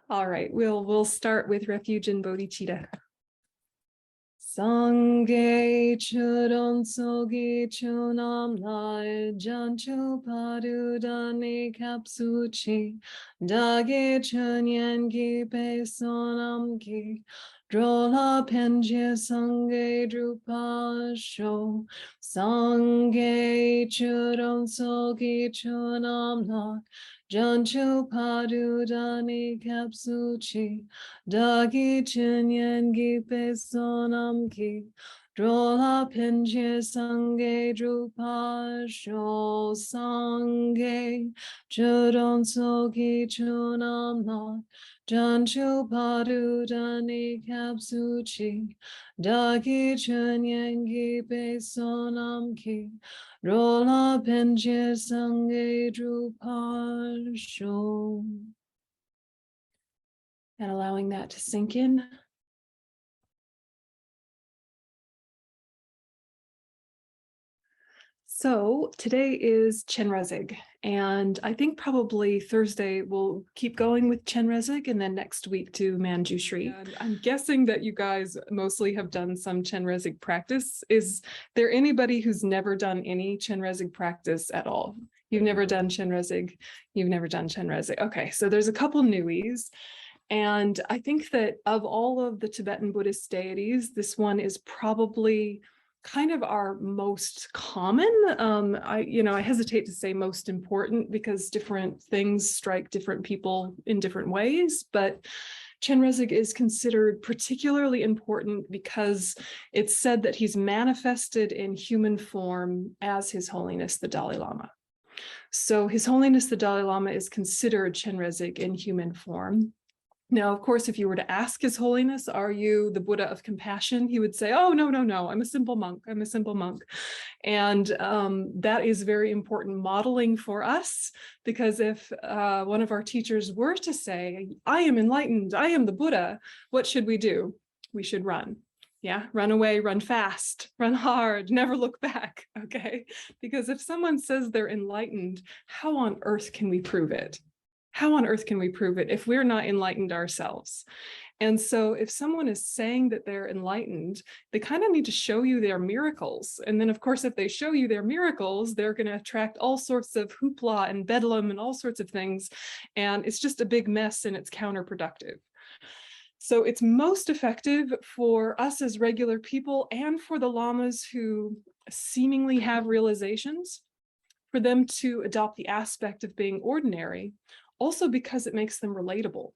All right, we'll start with refuge in bodhicitta. Sangye chudon sogi chunam lai janchu padudani kapsuchi dage chunyan gi pe sonam gi drola penje sangye drupa sho sangye chudon sogi chunam lai janchu padudani kapsuchi Dagi chinyan gi pe sonam ki drola pinche sange drupa sho sange chudon sogi chunam na janchu padu dani kapsuchi dagi chinyan gi pe sonam ki drola pinche sange drupa sho. And allowing that to sink in. So today is Chenrezig, and I think probably Thursday we'll keep going with Chenrezig and then next week to Manjushri. And I'm guessing that you guys mostly have done some Chenrezig practice. Is there anybody who's never done any Chenrezig practice at all? You've never done Chenrezig? You've never done Chenrezig. Okay, so there's a couple newies. And I think that of all of the Tibetan Buddhist deities, this one is probably kind of our most common. I hesitate to say most important because different things strike different people in different ways, but Chenrezig is considered particularly important because it's said that he's manifested in human form as His Holiness the Dalai Lama. So His Holiness the Dalai Lama is considered Chenrezig in human form. Now, of course, if you were to ask His Holiness, are you the Buddha of compassion? He would say, oh, no, I'm a simple monk. I'm a simple monk. And that is very important modeling for us, because if one of our teachers were to say, I am enlightened, I am the Buddha, what should we do? We should run. Yeah, run away, run fast, run hard, never look back, okay? Because if someone says they're enlightened, how on earth can we prove it? How on earth can we prove it if we're not enlightened ourselves? And so if someone is saying that they're enlightened, they kind of need to show you their miracles. And then, of course, if they show you their miracles, they're going to attract all sorts of hoopla and bedlam and all sorts of things. And it's just a big mess and it's counterproductive. So it's most effective for us as regular people and for the lamas who seemingly have realizations, for them to adopt the aspect of being ordinary, also because it makes them relatable.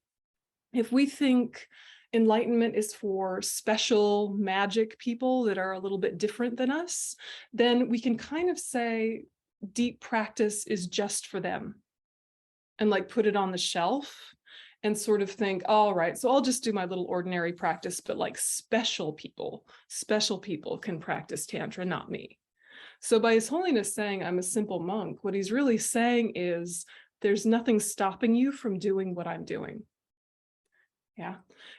If we think enlightenment is for special magic people that are a little bit different than us, then we can kind of say deep practice is just for them and like put it on the shelf and sort of think, all right, so I'll just do my little ordinary practice, but like special people can practice Tantra, not me. So by His Holiness saying, I'm a simple monk, what he's really saying is, there's nothing stopping you from doing what I'm doing. Yeah.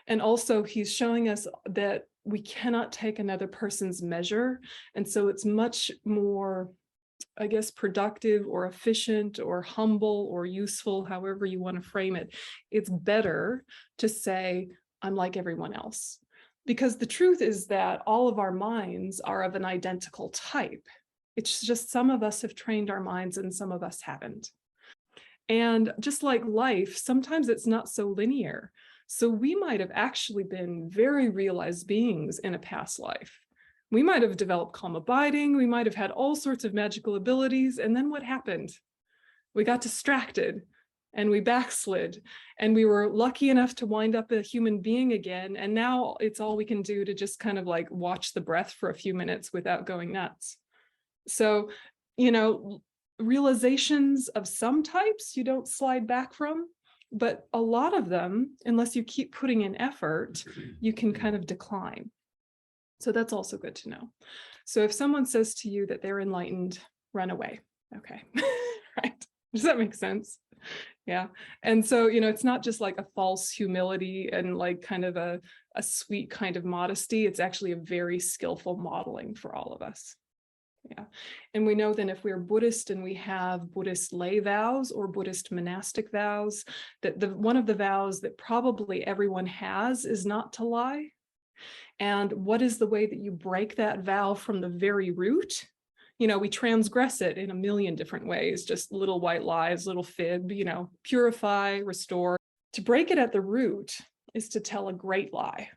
And also he's showing us that we cannot take another person's measure. And so it's much more, I guess, productive or efficient or humble or useful, however you want to frame it. It's better to say, I'm like everyone else. Because the truth is that all of our minds are of an identical type. It's just some of us have trained our minds and some of us haven't. And just like life, sometimes it's not so linear. So we might have actually been very realized beings in a past life. We might have developed calm abiding. We might have had all sorts of magical abilities. And then what happened? We got distracted and we backslid, and we were lucky enough to wind up a human being again. And now it's all we can do to just kind of like watch the breath for a few minutes without going nuts. So, realizations of some types you don't slide back from, but a lot of them, unless you keep putting in effort, you can kind of decline. So that's also good to know. So if someone says to you that they're enlightened, run away. Okay, right? Does that make sense? Yeah. And so, it's not just like a false humility and like kind of a sweet kind of modesty. It's actually a very skillful modeling for all of us. Yeah. And we know then if we're Buddhist and we have Buddhist lay vows or Buddhist monastic vows, that one of the vows that probably everyone has is not to lie. And what is the way that you break that vow from the very root? You know, we transgress it in a million different ways, just little white lies, little fib, you know, purify, restore. To break it at the root is to tell a great lie,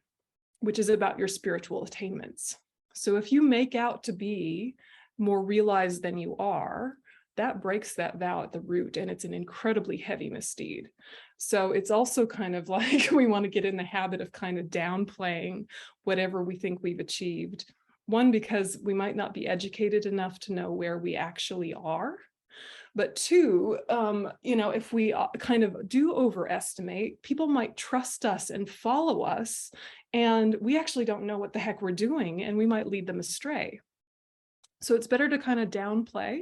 which is about your spiritual attainments. So if you make out to be more realized than you are, that breaks that vow at the root, and it's an incredibly heavy misdeed. So it's also kind of like we want to get in the habit of kind of downplaying whatever we think we've achieved. One, because we might not be educated enough to know where we actually are. But two, you know, if we kind of do overestimate, people might trust us and follow us, and we actually don't know what the heck we're doing, and we might lead them astray. So it's better to kind of downplay,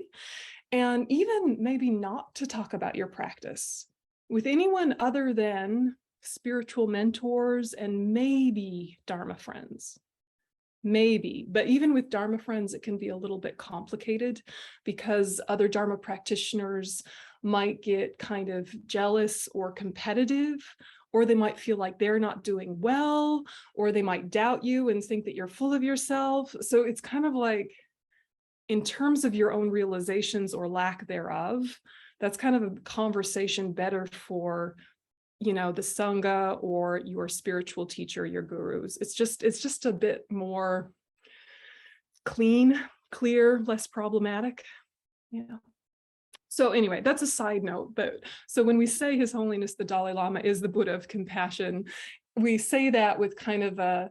and even maybe not to talk about your practice with anyone other than spiritual mentors and maybe Dharma friends. Maybe, but even with Dharma friends, it can be a little bit complicated because other Dharma practitioners might get kind of jealous or competitive, or they might feel like they're not doing well, or they might doubt you and think that you're full of yourself. So it's kind of like, in terms of your own realizations or lack thereof, that's kind of a conversation better for, you know, the Sangha or your spiritual teacher, your gurus. It's just a bit more clean, clear, less problematic. Yeah. So anyway, that's a side note. But so when we say His Holiness the Dalai Lama is the Buddha of compassion, we say that with kind of a,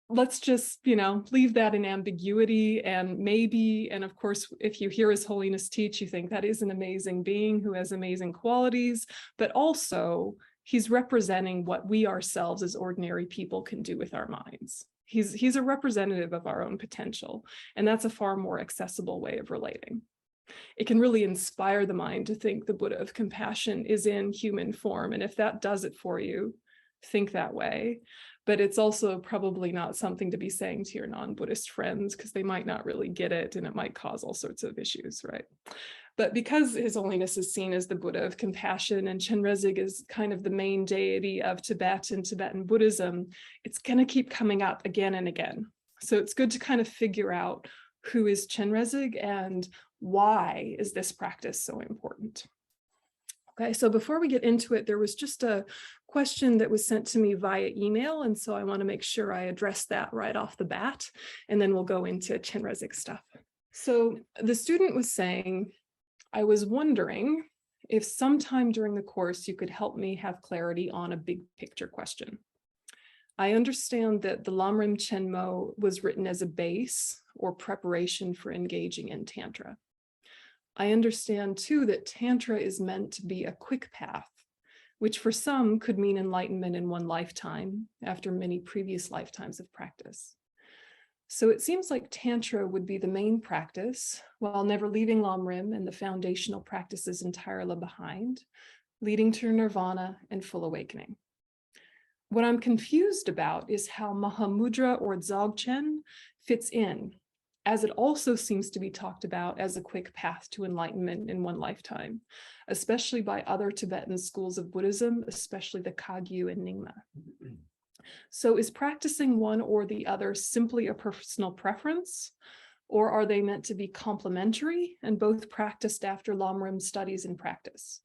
let's just, you know, leave that in ambiguity, and maybe, and of course, if you hear His Holiness teach, you think that is an amazing being who has amazing qualities, but also he's representing what we ourselves as ordinary people can do with our minds. He's a representative of our own potential, and that's a far more accessible way of relating. It can really inspire the mind to think the Buddha of compassion is in human form, and if that does it for you, think that way. But it's also probably not something to be saying to your non-Buddhist friends, because they might not really get it, and it might cause all sorts of issues, right? But because His Holiness is seen as the Buddha of compassion, and Chenrezig is kind of the main deity of Tibet and Tibetan Buddhism, it's going to keep coming up again and again. So it's good to kind of figure out who is Chenrezig and why is this practice so important. Okay, so before we get into it, there was just a question that was sent to me via email, and so I want to make sure I address that right off the bat, and then we'll go into Chenrezig stuff. So the student was saying, I was wondering if sometime during the course you could help me have clarity on a big picture question. I understand that the Lamrim Chenmo was written as a base or preparation for engaging in Tantra. I understand too that Tantra is meant to be a quick path, which for some could mean enlightenment in one lifetime after many previous lifetimes of practice. So it seems like Tantra would be the main practice, while never leaving Lamrim and the foundational practices entirely behind, leading to nirvana and full awakening. What I'm confused about is how Mahamudra or Dzogchen fits in, as it also seems to be talked about as a quick path to enlightenment in one lifetime, especially by other Tibetan schools of Buddhism, especially the Kagyu and Nyingma. So is practicing one or the other simply a personal preference, or are they meant to be complementary and both practiced after Lamrim studies and practice?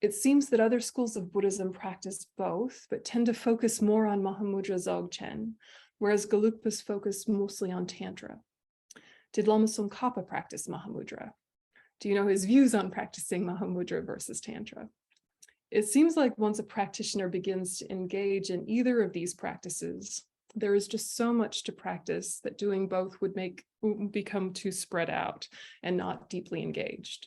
It seems that other schools of Buddhism practice both, but tend to focus more on Mahamudra Dzogchen, whereas Gelugpas focus mostly on Tantra. Did Lama Tsongkhapa practice Mahamudra? Do you know his views on practicing Mahamudra versus Tantra? It seems like once a practitioner begins to engage in either of these practices, there is just so much to practice that doing both would become too spread out and not deeply engaged.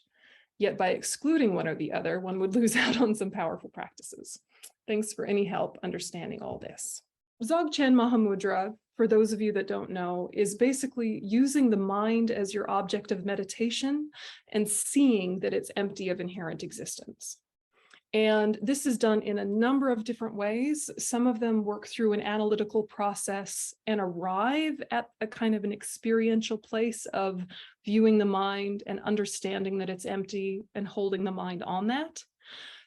Yet by excluding one or the other, one would lose out on some powerful practices. Thanks for any help understanding all this. Dzogchen Mahamudra, for those of you that don't know, is basically using the mind as your object of meditation and seeing that it's empty of inherent existence. And this is done in a number of different ways. Some of them work through an analytical process and arrive at a kind of an experiential place of viewing the mind and understanding that it's empty and holding the mind on that.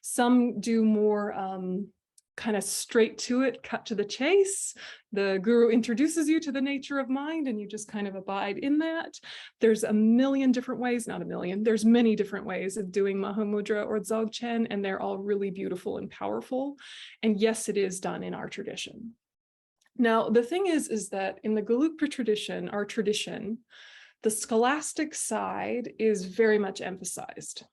Some do more kind of straight to it, cut to the chase. The guru introduces you to the nature of mind and you just kind of abide in that. There's a million different ways, not a million, there's many different ways of doing Mahamudra or Dzogchen, and they're all really beautiful and powerful. And yes, it is done in our tradition. Now, the thing is that in the Gelugpa tradition, our tradition, the scholastic side is very much emphasized.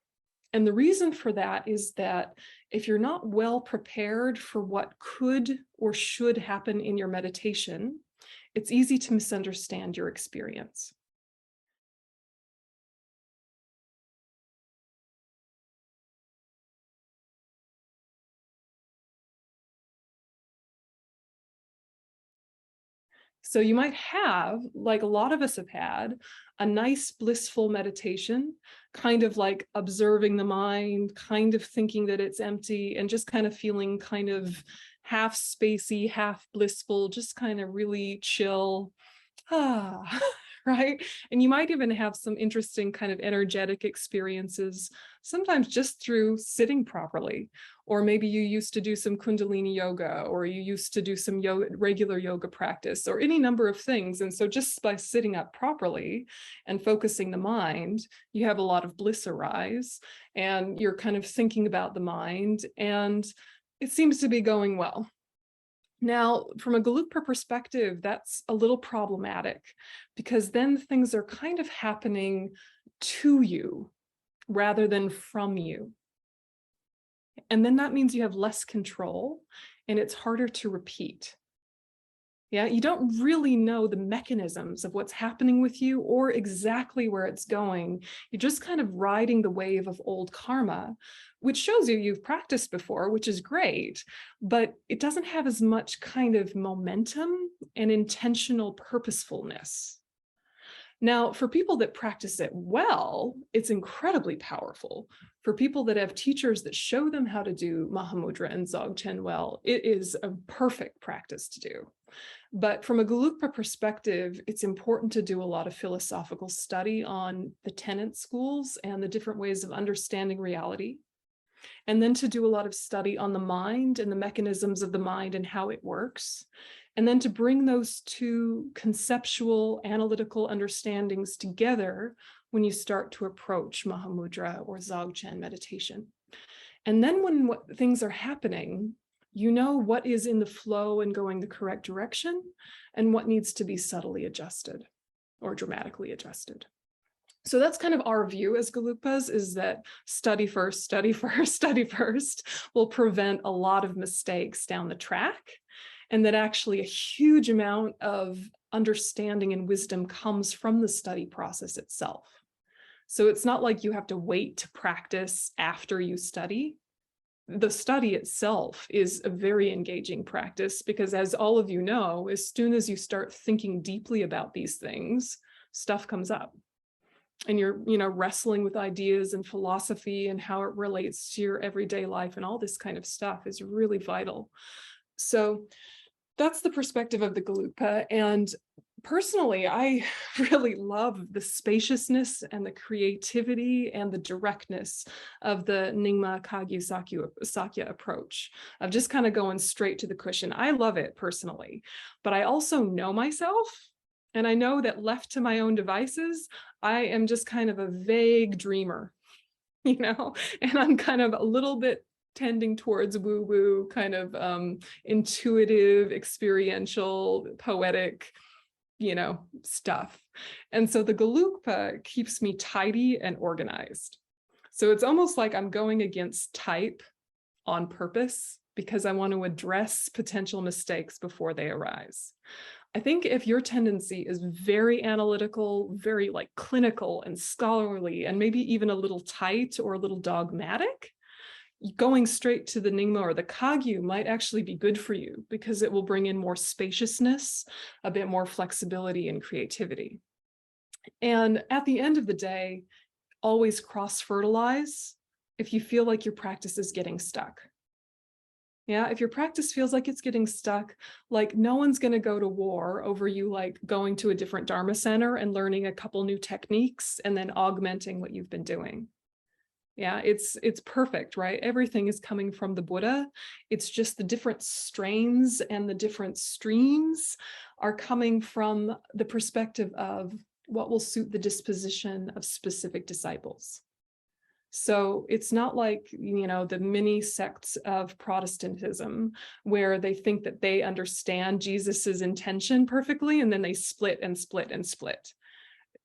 And the reason for that is that if you're not well prepared for what could or should happen in your meditation, it's easy to misunderstand your experience. So you might have, like a lot of us have had, a nice blissful meditation, kind of like observing the mind, kind of thinking that it's empty, and just kind of feeling kind of half spacey, half blissful, just kind of really chill. Right? And you might even have some interesting kind of energetic experiences, sometimes just through sitting properly. Or maybe you used to do some Kundalini yoga, or you used to do some yoga, regular yoga practice, or any number of things. And so just by sitting up properly and focusing the mind, you have a lot of bliss arise, and you're kind of thinking about the mind, and it seems to be going well. Now, from a Gelugpa perspective, that's a little problematic, because then things are kind of happening to you rather than from you. And then that means you have less control and it's harder to repeat. Yeah, you don't really know the mechanisms of what's happening with you or exactly where it's going. You're just kind of riding the wave of old karma, which shows you've practiced before, which is great, but it doesn't have as much kind of momentum and intentional purposefulness. Now, for people that practice it well, it's incredibly powerful. For people that have teachers that show them how to do Mahamudra and Dzogchen well, it is a perfect practice to do. But from a Gelugpa perspective, it's important to do a lot of philosophical study on the tenet schools and the different ways of understanding reality. And then to do a lot of study on the mind and the mechanisms of the mind and how it works. And then to bring those two conceptual, analytical understandings together when you start to approach Mahamudra or Dzogchen meditation. And then when things are happening, you know what is in the flow and going the correct direction and what needs to be subtly adjusted or dramatically adjusted. So that's kind of our view as Gelugpas, is that study first, study first, study first will prevent a lot of mistakes down the track, and that actually a huge amount of understanding and wisdom comes from the study process itself. So it's not like you have to wait to practice after you study. The study itself is a very engaging practice, because as all of you know, as soon as you start thinking deeply about these things, stuff comes up. And you're, wrestling with ideas and philosophy and how it relates to your everyday life, and all this kind of stuff is really vital. So that's the perspective of the Gelugpa. And personally, I really love the spaciousness and the creativity and the directness of the Nyingma Kagyu Sakya approach, of just kind of going straight to the cushion. I love it personally, but I also know myself. And I know that left to my own devices, I am just kind of a vague dreamer, and I'm kind of a little bit tending towards woo-woo, kind of intuitive, experiential, poetic, stuff. And so the Gelugpa keeps me tidy and organized. So it's almost like I'm going against type on purpose, because I want to address potential mistakes before they arise. I think if your tendency is very analytical, very like clinical and scholarly, and maybe even a little tight or a little dogmatic, going straight to the Nyingma or the Kagyu might actually be good for you, because it will bring in more spaciousness, a bit more flexibility and creativity. And at the end of the day, always cross-fertilize if you feel like your practice is getting stuck. Yeah, if your practice feels like it's getting stuck, like no one's going to go to war over you like going to a different Dharma center and learning a couple new techniques and then augmenting what you've been doing. Yeah, it's perfect, right? Everything is coming from the Buddha. It's just the different strains and the different streams are coming from the perspective of what will suit the disposition of specific disciples. So it's not like, the mini sects of Protestantism where they think that they understand Jesus's intention perfectly, and then they split and split and split.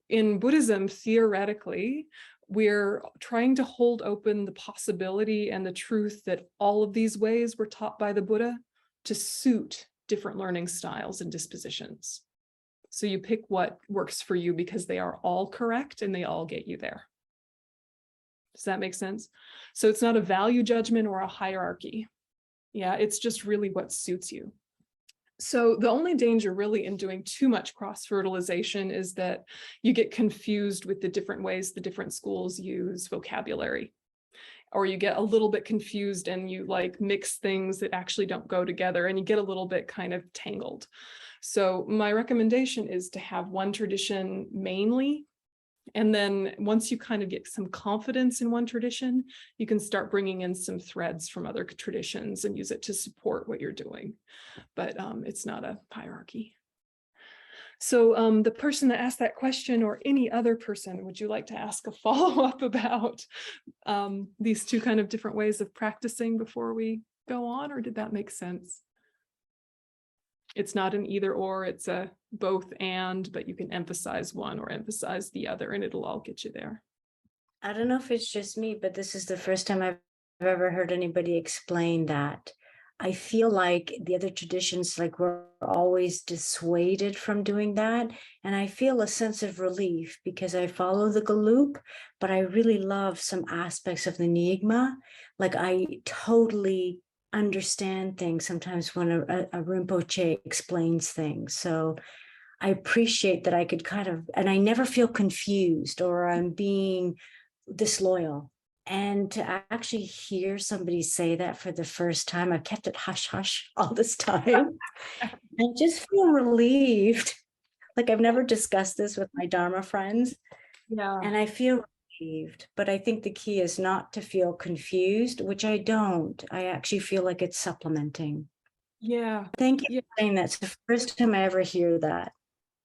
In Buddhism, theoretically, we're trying to hold open the possibility and the truth that all of these ways were taught by the Buddha to suit different learning styles and dispositions. So you pick what works for you because they are all correct and they all get you there. Does that make sense? So it's not a value judgment or a hierarchy. Yeah, it's just really what suits you. So the only danger really in doing too much cross-fertilization is that you get confused with the different ways the different schools use vocabulary. Or you get a little bit confused and you like mix things that actually don't go together and you get a little bit kind of tangled. So my recommendation is to have one tradition mainly. And then once you kind of get some confidence in one tradition, you can start bringing in some threads from other traditions and use it to support what you're doing. But it's not a hierarchy. So the person that asked that question, or any other person, would you like to ask a follow-up about these two kind of different ways of practicing before we go on, or did that make sense? It's not an either or, it's a both and, but you can emphasize one or emphasize the other and it'll all get you there. I don't know if it's just me, but this is the first time I've ever heard anybody explain that. I feel like the other traditions, like we're always dissuaded from doing that. And I feel a sense of relief because I follow the Galup, but I really love some aspects of the Nyingma. Like I totally understand things sometimes when a Rinpoche explains things. So I appreciate that I could kind of, and I never feel confused or I'm being disloyal. And to actually hear somebody say that for the first time, I've kept it hush hush all this time. I just feel relieved. Like I've never discussed this with my Dharma friends. Yeah. And I feel relieved. But I think the key is not to feel confused, which I don't. I actually feel like it's supplementing. Yeah. Thank you for saying that. It's the first time I ever hear that.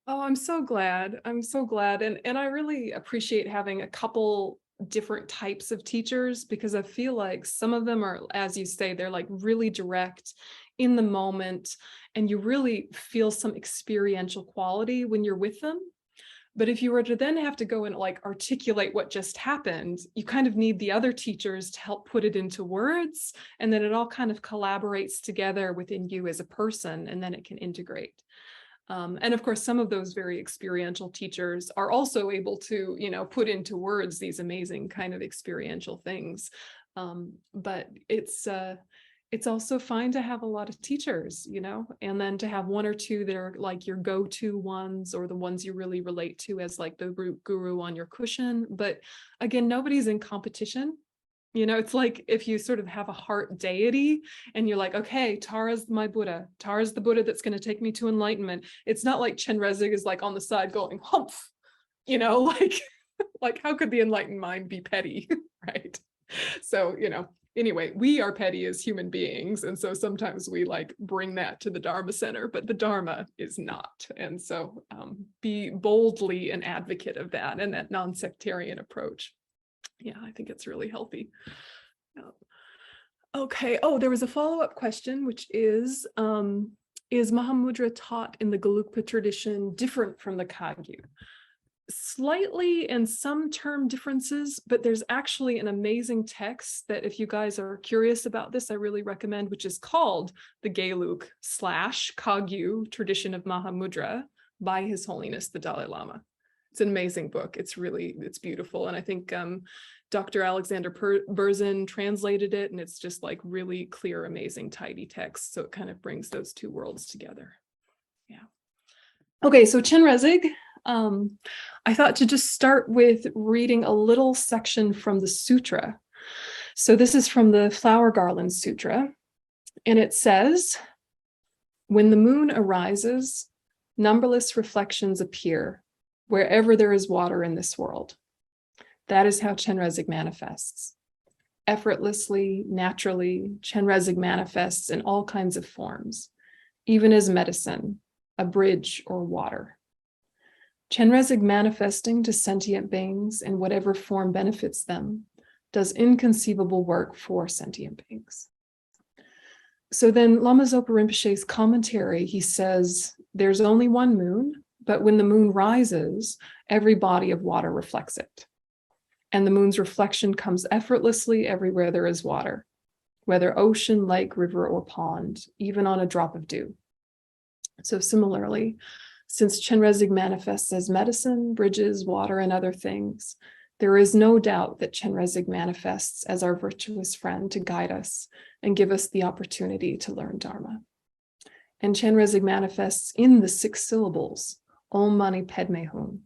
Oh, I'm so glad. I'm so glad. And I really appreciate having a couple different types of teachers because I feel like some of them are, as you say, they're like really direct in the moment and you really feel some experiential quality when you're with them. But if you were to then have to go and like articulate what just happened, you kind of need the other teachers to help put it into words. And then it all kind of collaborates together within you as a person, and then it can integrate. And of course, some of those very experiential teachers are also able to, put into words these amazing kind of experiential things. But it's also fine to have a lot of teachers, and then to have one or two that are like your go-to ones or the ones you really relate to as like the guru on your cushion. But again, nobody's in competition. It's like if you sort of have a heart deity and you're like, okay, Tara's my Buddha. Tara's the Buddha that's going to take me to enlightenment. It's not like Chenrezig is like on the side going, humph, like how could the enlightened mind be petty, right? So, anyway, we are petty as human beings. And so sometimes we like bring that to the Dharma center, but the Dharma is not. And so be boldly an advocate of that and that non-sectarian approach. Yeah, I think it's really healthy. Okay. Oh, there was a follow-up question, which is Mahamudra taught in the Gelugpa tradition different from the Kagyu? Slightly in some term differences, but there's actually an amazing text that if you guys are curious about this, I really recommend, which is called the Gelug/Kagyu Tradition of Mahamudra by His Holiness the Dalai Lama. It's an amazing book. It's beautiful. And I think Dr. Alexander Berzin translated it, and it's just like really clear, amazing, tidy text. So it kind of brings those two worlds together. Yeah. Okay, so Chenrezig. I thought to just start with reading a little section from the sutra. So this is from the Flower Garland Sutra. And it says, when the moon arises, numberless reflections appear wherever there is water in this world. That is how Chenrezig manifests. Effortlessly, naturally, Chenrezig manifests in all kinds of forms, even as medicine, a bridge, or water. Chenrezig manifesting to sentient beings in whatever form benefits them does inconceivable work for sentient beings. So then Lama Zopa Rinpoche's commentary, he says, there's only one moon, but when the moon rises, every body of water reflects it. And the moon's reflection comes effortlessly everywhere there is water, whether ocean, lake, river, or pond, even on a drop of dew. So similarly, since Chenrezig manifests as medicine, bridges, water, and other things, there is no doubt that Chenrezig manifests as our virtuous friend to guide us and give us the opportunity to learn Dharma. And Chenrezig manifests in the 6 syllables, Om Mani Padme Hum,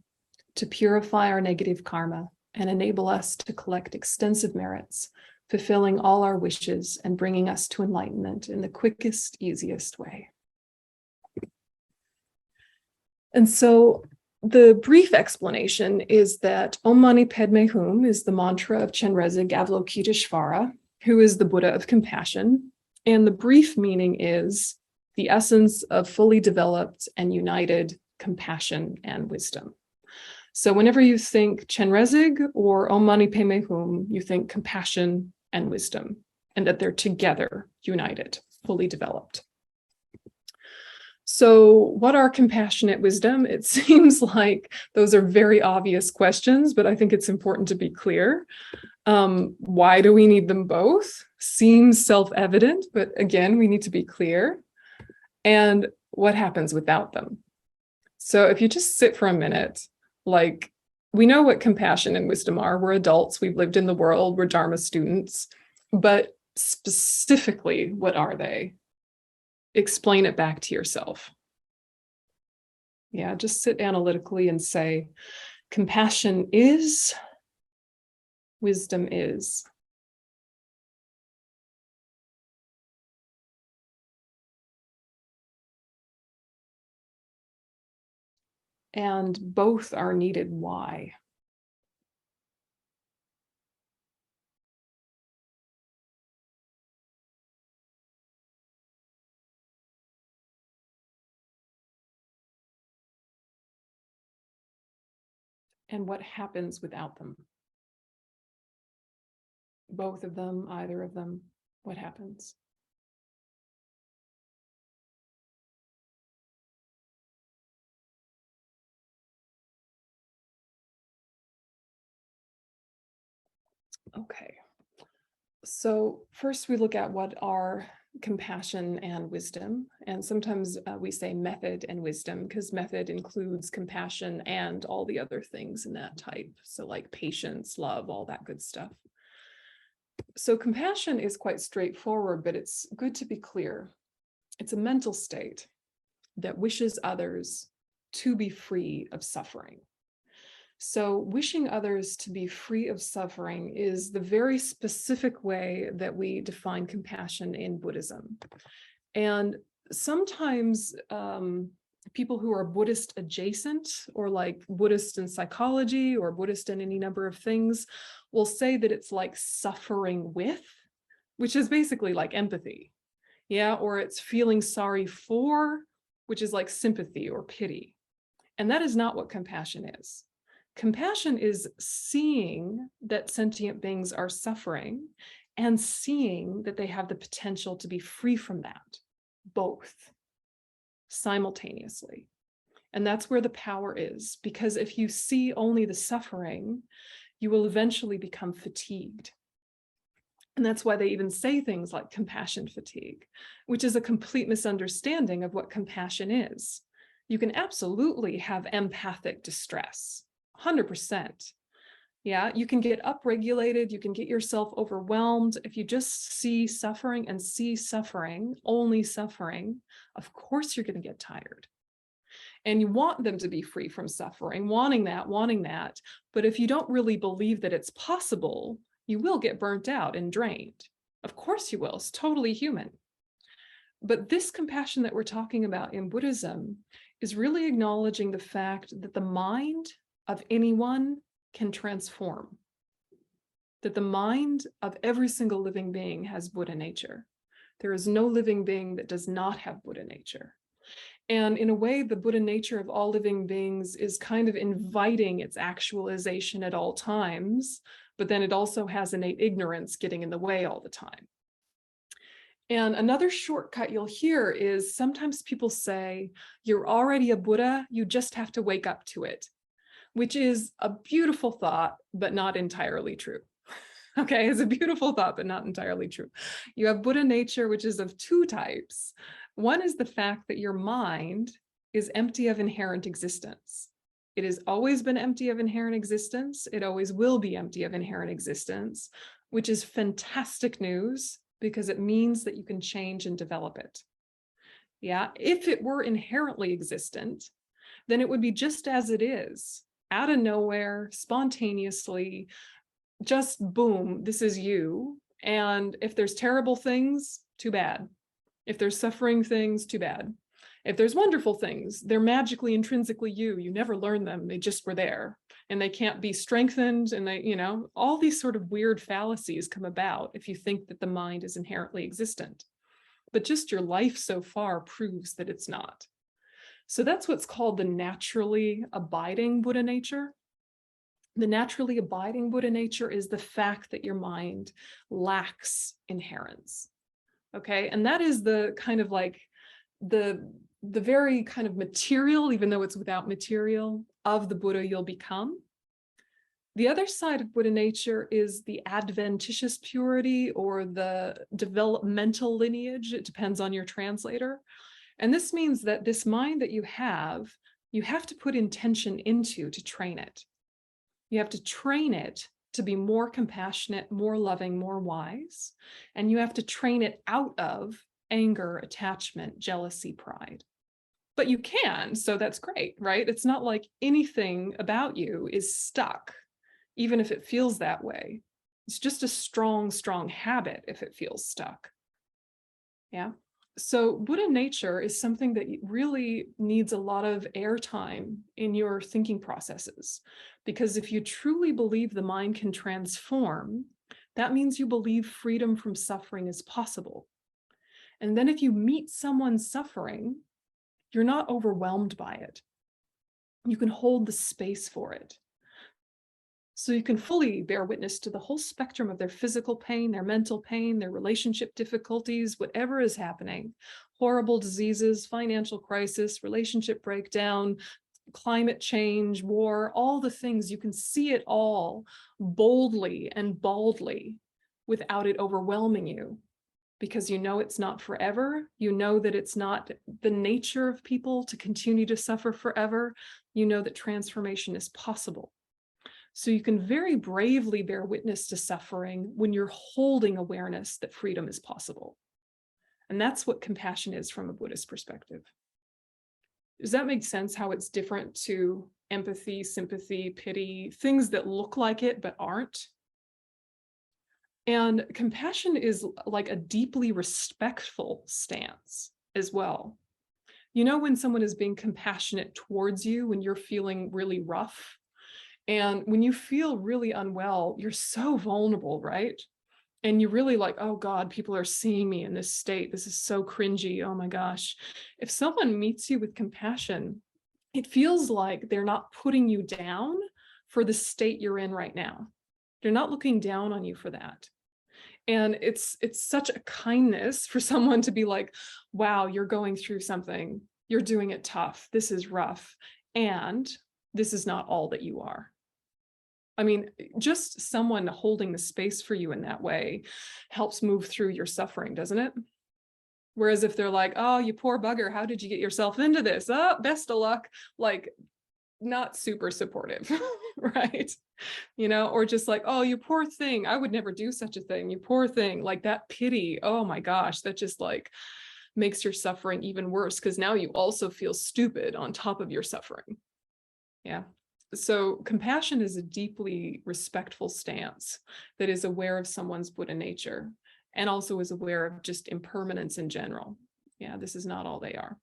to purify our negative karma and enable us to collect extensive merits, fulfilling all our wishes and bringing us to enlightenment in the quickest, easiest way. And so the brief explanation is that Om Mani Padme Hum is the mantra of Chenrezig Avalokiteshvara, who is the Buddha of compassion. And the brief meaning is the essence of fully developed and united compassion and wisdom. So whenever you think Chenrezig or Om Mani Padme Hum, you think compassion and wisdom, and that they're together, united, fully developed. So what are compassionate wisdom? It seems like those are very obvious questions, but I think it's important to be clear. Why do we need them both? Seems self-evident, but again, we need to be clear. And what happens without them? So if you just sit for a minute, like, we know what compassion and wisdom are. We're adults, we've lived in the world, we're Dharma students, but specifically, what are they? Explain it back to yourself. Yeah, just sit analytically and say, compassion is, wisdom is. And both are needed. Why? And what happens without them? Both of them, either of them, what happens? Okay. So first we look at what are compassion and wisdom. And sometimes we say method and wisdom, because method includes compassion and all the other things in that type. So like patience, love, all that good stuff. So compassion is quite straightforward, but it's good to be clear. It's a mental state that wishes others to be free of suffering. So wishing others to be free of suffering is the very specific way that we define compassion in Buddhism. And sometimes people who are Buddhist adjacent, or like Buddhist in psychology or Buddhist in any number of things, will say that it's like suffering with, which is basically like empathy. Yeah, or it's feeling sorry for, which is like sympathy or pity. And that is not what compassion is. Compassion is seeing that sentient beings are suffering and seeing that they have the potential to be free from that, both simultaneously. And that's where the power is, because if you see only the suffering, you will eventually become fatigued. And that's why they even say things like compassion fatigue, which is a complete misunderstanding of what compassion is. You can absolutely have empathic distress. 100%. Yeah, you can get upregulated, you can get yourself overwhelmed. If you just see suffering and see suffering, only suffering, of course you're going to get tired. And you want them to be free from suffering, wanting that. But if you don't really believe that it's possible, you will get burnt out and drained. Of course you will. It's totally human. But this compassion that we're talking about in Buddhism is really acknowledging the fact that the mind of anyone can transform, that the mind of every single living being has Buddha nature. There is no living being that does not have Buddha nature. And in a way, the Buddha nature of all living beings is kind of inviting its actualization at all times, but then it also has innate ignorance getting in the way all the time. And another shortcut you'll hear is sometimes people say, you're already a Buddha, you just have to wake up to it, which is a beautiful thought, but not entirely true. Okay, it's a beautiful thought, but not entirely true. You have Buddha nature, which is of two types. One is the fact that your mind is empty of inherent existence. It has always been empty of inherent existence. It always will be empty of inherent existence, which is fantastic news because it means that you can change and develop it. Yeah, if it were inherently existent, then it would be just as it is, out of nowhere, spontaneously, just boom, this is you. And if there's terrible things, too bad. If there's suffering things, too bad. If there's wonderful things, they're magically, intrinsically you. You never learned them. They just were there. And they can't be strengthened. And they, all these sort of weird fallacies come about if you think that the mind is inherently existent. But just your life so far proves that it's not. So that's what's called the naturally abiding Buddha nature. The naturally abiding Buddha nature is the fact that your mind lacks inherence. Okay, and that is the kind of like the very kind of material, even though it's without material, of the Buddha you'll become. The other side of Buddha nature is the adventitious purity or the developmental lineage. It depends on your translator. And this means that this mind that you have to put intention into to train it. You have to train it to be more compassionate, more loving, more wise. And you have to train it out of anger, attachment, jealousy, pride. But you can, so that's great, right? It's not like anything about you is stuck, even if it feels that way. It's just a strong, strong habit if it feels stuck. Yeah. So Buddha nature is something that really needs a lot of airtime in your thinking processes, because if you truly believe the mind can transform, that means you believe freedom from suffering is possible. And then if you meet someone suffering, you're not overwhelmed by it. You can hold the space for it. So you can fully bear witness to the whole spectrum of their physical pain, their mental pain, their relationship difficulties, whatever is happening, horrible diseases, financial crisis, relationship breakdown, climate change, war, all the things. You can see it all boldly and baldly without it overwhelming you, because you know it's not forever. You know that it's not the nature of people to continue to suffer forever. You know that transformation is possible. So you can very bravely bear witness to suffering when you're holding awareness that freedom is possible. And that's what compassion is from a Buddhist perspective. Does that make sense, how it's different to empathy, sympathy, pity, things that look like it but aren't? And compassion is like a deeply respectful stance as well. You know, when someone is being compassionate towards you, when you're feeling really rough, and when you feel really unwell, you're so vulnerable, right? And you're really like, oh God, people are seeing me in this state. This is so cringy. Oh my gosh. If someone meets you with compassion, it feels like they're not putting you down for the state you're in right now. They're not looking down on you for that. And it's such a kindness for someone to be like, wow, you're going through something. You're doing it tough. This is rough. And this is not all that you are. I mean, just someone holding the space for you in that way helps move through your suffering, doesn't it? Whereas if they're like, oh, you poor bugger, how did you get yourself into this? Oh, best of luck. Like, not super supportive, right? Or just like, oh, you poor thing. I would never do such a thing. You poor thing. Like that pity. Oh my gosh, that just like makes your suffering even worse, because now you also feel stupid on top of your suffering. Yeah. So compassion is a deeply respectful stance that is aware of someone's Buddha nature and also is aware of just impermanence in general. Yeah, this is not all they are.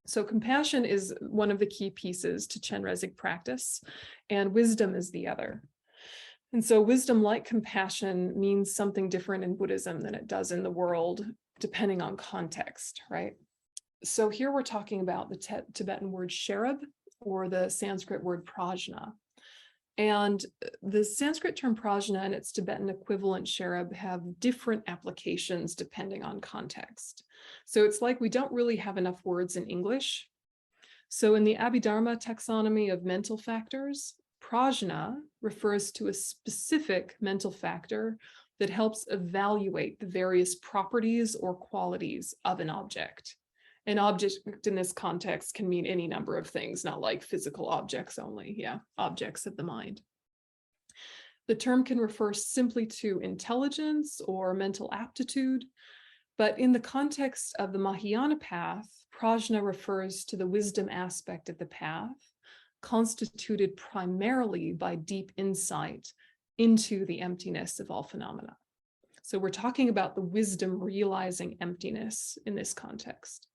So compassion is one of the key pieces to Chenrezig practice, and wisdom is the other. And so wisdom, like compassion, means something different in Buddhism than it does in the world, depending on context, right? So here we're talking about the Tibetan word sherab, or the Sanskrit word prajna. And the Sanskrit term prajna and its Tibetan equivalent sherab have different applications depending on context. So it's like we don't really have enough words in English. So in the Abhidharma taxonomy of mental factors, prajna refers to a specific mental factor that helps evaluate the various properties or qualities of an object. An object in this context can mean any number of things, not like physical objects only. Yeah, objects of the mind. The term can refer simply to intelligence or mental aptitude, but in the context of the Mahayana path, prajna refers to the wisdom aspect of the path, constituted primarily by deep insight into the emptiness of all phenomena. So we're talking about the wisdom realizing emptiness in this context.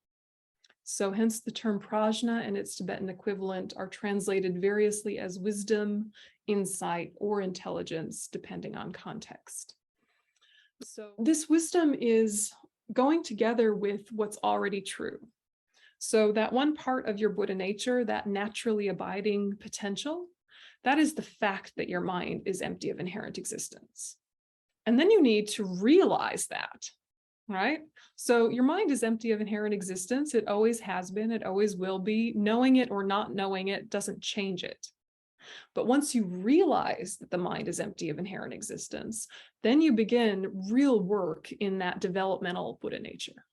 So hence the term prajna and its Tibetan equivalent are translated variously as wisdom, insight, or intelligence, depending on context. So this wisdom is going together with what's already true. So that one part of your Buddha nature, that naturally abiding potential, that is the fact that your mind is empty of inherent existence. And then you need to realize that. Right? So your mind is empty of inherent existence. It always has been, it always will be. Knowing it or not knowing it doesn't change it. But once you realize that the mind is empty of inherent existence, then you begin real work in that developmental Buddha nature.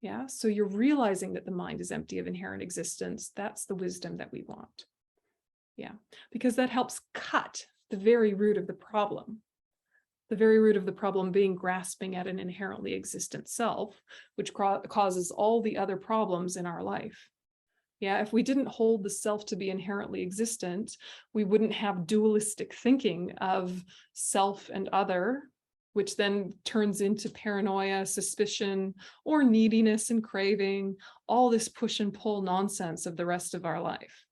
Yeah, so you're realizing that the mind is empty of inherent existence. That's the wisdom that we want. Yeah, because that helps cut the very root of the problem. The very root of the problem being grasping at an inherently existent self, which causes all the other problems in our life. Yeah, if we didn't hold the self to be inherently existent, we wouldn't have dualistic thinking of self and other, which then turns into paranoia, suspicion, or neediness and craving, all this push and pull nonsense of the rest of our life.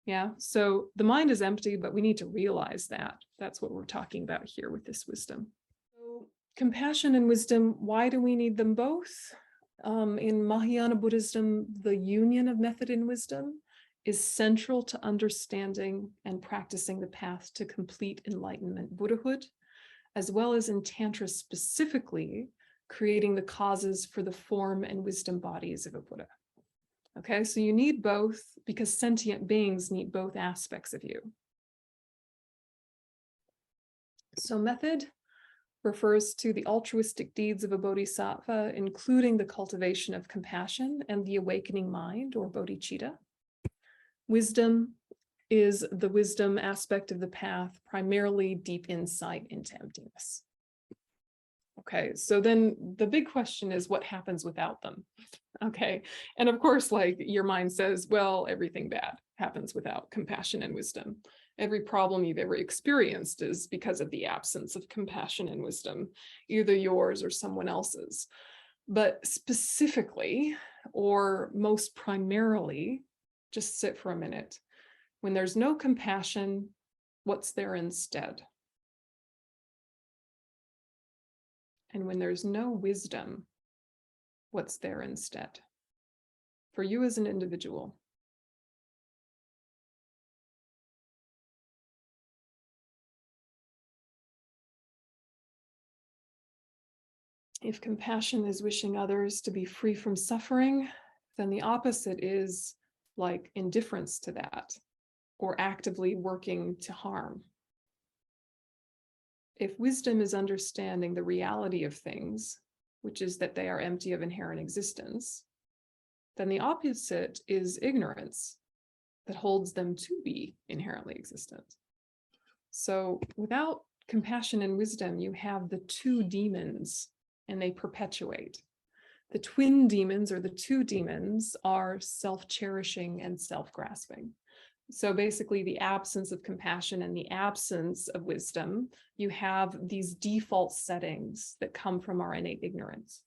Yeah, so the mind is empty, but we need to realize that. That's what we're talking about here with this wisdom. So compassion and wisdom, why do we need them both? In Mahayana Buddhism, the union of method and wisdom is central to understanding and practicing the path to complete enlightenment, Buddhahood, as well as in Tantra specifically, creating the causes for the form and wisdom bodies of a Buddha. Okay, so you need both because sentient beings need both aspects of you. So method refers to the altruistic deeds of a bodhisattva, including the cultivation of compassion and the awakening mind, or bodhicitta. Wisdom is the wisdom aspect of the path, primarily deep insight into emptiness. Okay, so then the big question is what happens without them? Okay, and of course, like your mind says, well, everything bad happens without compassion and wisdom. Every problem you've ever experienced is because of the absence of compassion and wisdom, either yours or someone else's. But specifically, or most primarily, just sit for a minute. When there's no compassion, what's there instead? And when there's no wisdom, what's there instead? For you as an individual. If compassion is wishing others to be free from suffering, then the opposite is like indifference to that, or actively working to harm. If wisdom is understanding the reality of things, which is that they are empty of inherent existence, then the opposite is ignorance that holds them to be inherently existent. So without compassion and wisdom, you have the two demons and they perpetuate. The twin demons, or the two demons, are self-cherishing and self-grasping. So basically the absence of compassion and the absence of wisdom, you have these default settings that come from our innate ignorance.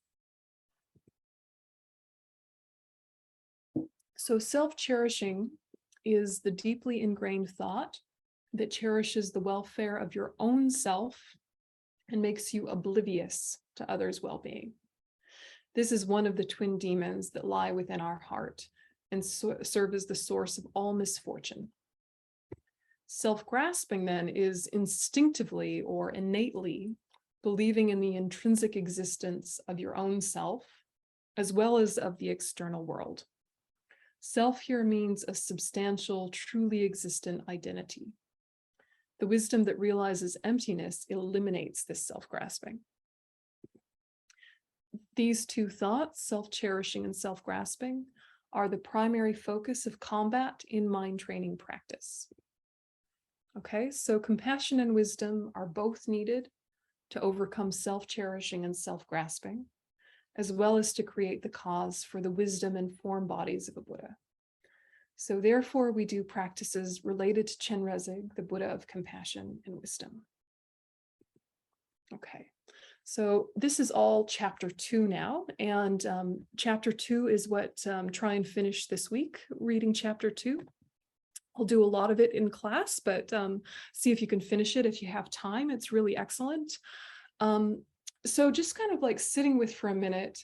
So self-cherishing is the deeply ingrained thought that cherishes the welfare of your own self and makes you oblivious to others' well-being. This is one of the twin demons that lie within our heart and serve as the source of all misfortune. Self-grasping, then, is instinctively or innately believing in the intrinsic existence of your own self, as well as of the external world. Self here means a substantial, truly existent identity. The wisdom that realizes emptiness eliminates this self-grasping. These two thoughts, self-cherishing and self-grasping, are the primary focus of combat in mind training practice. Okay, so compassion and wisdom are both needed to overcome self-cherishing and self-grasping, as well as to create the cause for the wisdom and form bodies of a Buddha. So therefore, we do practices related to Chenrezig, the Buddha of compassion and wisdom. Okay, so this is all chapter 2 now, and chapter 2 is what try and finish this week, reading chapter 2. I'll do a lot of it in class, but see if you can finish it if you have time. It's really excellent. So just kind of like sitting with for a minute,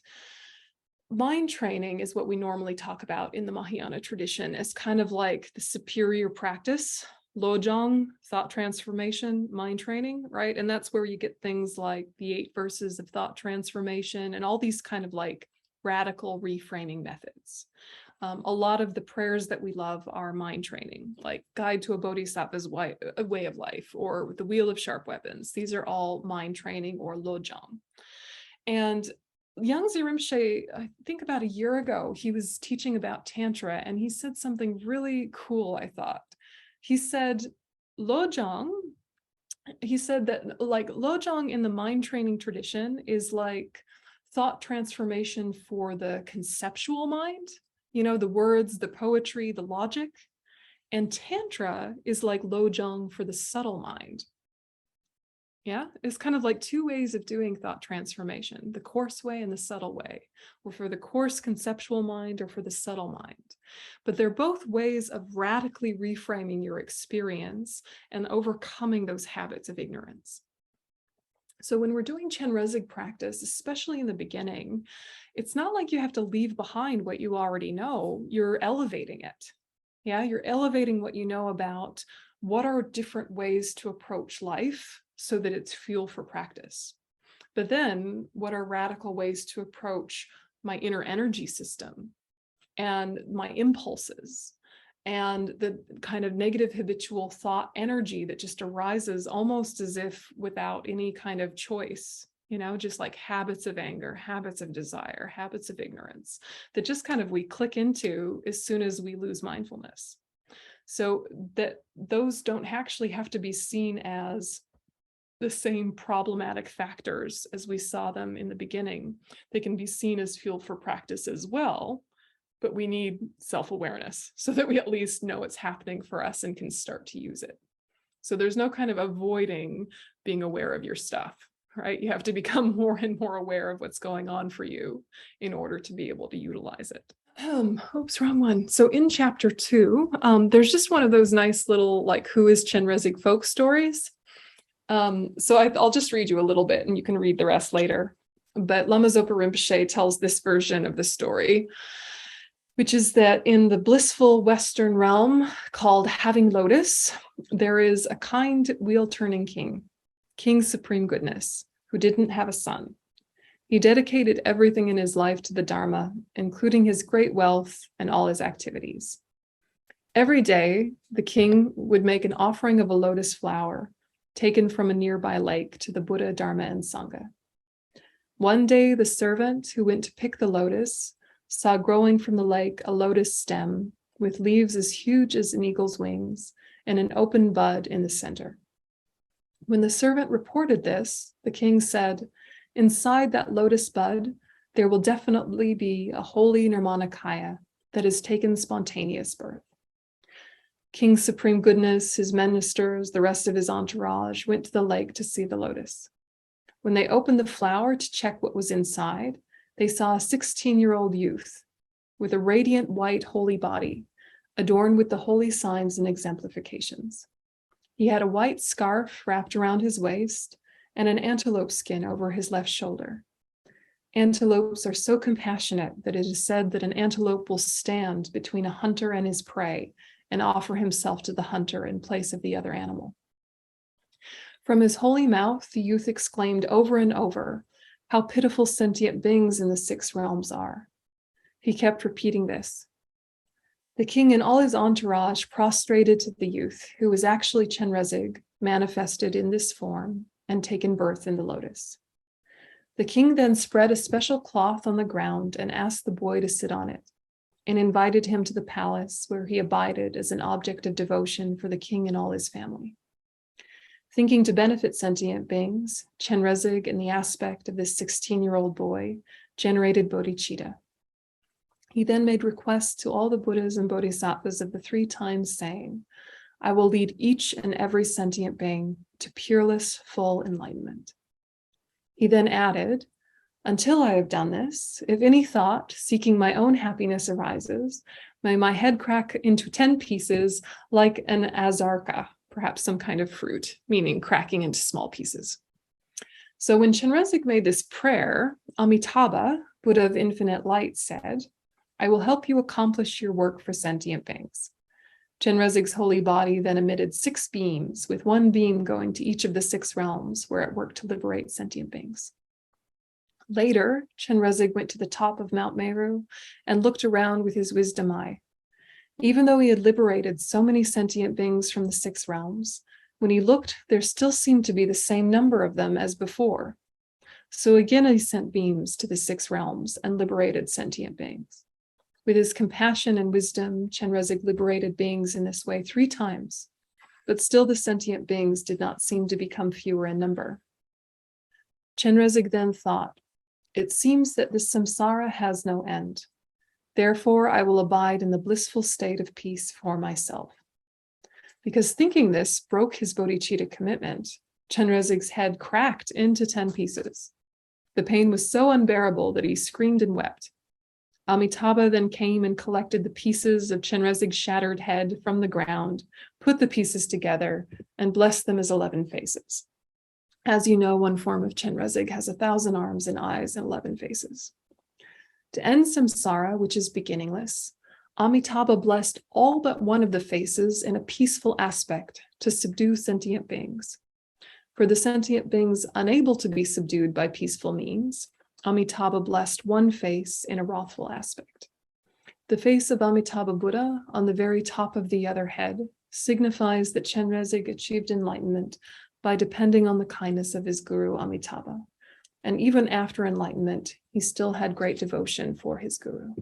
mind training is what we normally talk about in the Mahayana tradition as kind of like the superior practice, lojong, thought transformation, mind training, right? And that's where you get things like the 8 verses of thought transformation and all these kind of like radical reframing methods. A lot of the prayers that we love are mind training, like Guide to a Bodhisattva's Way of Life or the Wheel of Sharp Weapons. These are all mind training or lojong. And Yangtze Rinpoche, I think about a year ago, he was teaching about Tantra and he said something really cool, I thought. He said, lojong, he said that like lojong in the mind training tradition is like thought transformation for the conceptual mind, you know, the words, the poetry, the logic. And Tantra is like lojong for the subtle mind. Yeah, it's kind of like 2 ways of doing thought transformation, the coarse way and the subtle way, or for the coarse conceptual mind or for the subtle mind. But they're both ways of radically reframing your experience and overcoming those habits of ignorance. So when we're doing Chenrezig practice, especially in the beginning, it's not like you have to leave behind what you already know, you're elevating it. Yeah, you're elevating what you know about what are different ways to approach life so that it's fuel for practice. But then what are radical ways to approach my inner energy system and my impulses and the kind of negative habitual thought energy that just arises almost as if without any kind of choice, you know, just like habits of anger, habits of desire, habits of ignorance that just kind of we click into as soon as we lose mindfulness. So that those don't actually have to be seen as the same problematic factors as we saw them in the beginning. They can be seen as fuel for practice as well, but we need self-awareness so that we at least know it's happening for us and can start to use it. So there's no kind of avoiding being aware of your stuff, right? You have to become more and more aware of what's going on for you in order to be able to utilize it. Oops, wrong one. So in chapter 2, there's just one of those nice little like who is Chenrezig folk stories. So I'll just read you a little bit and you can read the rest later. But Lama Zopa Rinpoche tells this version of the story, which is that in the blissful Western realm called Having Lotus, there is a kind wheel-turning king, King Supreme Goodness, who didn't have a son. He dedicated everything in his life to the Dharma, including his great wealth and all his activities. Every day, the king would make an offering of a lotus flower taken from a nearby lake to the Buddha, Dharma, and Sangha. One day, the servant who went to pick the lotus saw growing from the lake a lotus stem with leaves as huge as an eagle's wings and an open bud in the center. When the servant reported this, the king said, "Inside that lotus bud, there will definitely be a holy Nirmanakaya that has taken spontaneous birth." King Supreme Goodness, his ministers, the rest of his entourage went to the lake to see the lotus. When they opened the flower to check what was inside, they saw a 16-year-old youth. with a radiant white holy body, adorned with the holy signs and exemplifications. He had a white scarf wrapped around his waist and an antelope skin over his left shoulder. Antelopes are so compassionate that it is said that an antelope will stand between a hunter and his prey and offer himself to the hunter in place of the other animal. From his holy mouth, the youth exclaimed over and over how pitiful sentient beings in the 6 realms are. He kept repeating this. The king and all his entourage prostrated to the youth, who was actually Chenrezig, manifested in this form and taken birth in the lotus. The king then spread a special cloth on the ground and asked the boy to sit on it, and invited him to the palace where he abided as an object of devotion for the king and all his family. Thinking to benefit sentient beings, Chenrezig, in the aspect of this 16-year-old boy, generated bodhicitta. He then made requests to all the Buddhas and Bodhisattvas of the 3 times, saying, I will lead each and every sentient being to peerless, full enlightenment. He then added, until I have done this, if any thought seeking my own happiness arises, may my head crack into 10 pieces like an azarka, perhaps some kind of fruit, meaning cracking into small pieces. So when Chenrezig made this prayer, Amitabha, Buddha of infinite light, said, I will help you accomplish your work for sentient beings. Chenrezig's holy body then emitted 6 beams, with 1 beam going to each of the 6 realms where it worked to liberate sentient beings. Later, Chenrezig went to the top of Mount Meru and looked around with his wisdom eye. Even though he had liberated so many sentient beings from the 6 realms, when he looked, there still seemed to be the same number of them as before. So again, he sent beams to the 6 realms and liberated sentient beings. With his compassion and wisdom, Chenrezig liberated beings in this way 3 times, but still the sentient beings did not seem to become fewer in number. Chenrezig then thought, it seems that this samsara has no end. Therefore, I will abide in the blissful state of peace for myself. Because thinking this broke his bodhicitta commitment, Chenrezig's head cracked into 10 pieces. The pain was so unbearable that he screamed and wept. Amitabha then came and collected the pieces of Chenrezig's shattered head from the ground, put the pieces together, and blessed them as 11 faces. As you know, one form of Chenrezig has 1,000 arms and eyes and 11 faces. To end samsara, which is beginningless, Amitabha blessed all but one of the faces in a peaceful aspect to subdue sentient beings. For the sentient beings unable to be subdued by peaceful means, Amitabha blessed one face in a wrathful aspect. The face of Amitabha Buddha on the very top of the other head signifies that Chenrezig achieved enlightenment by depending on the kindness of his guru Amitabha. And even after enlightenment, he still had great devotion for his guru.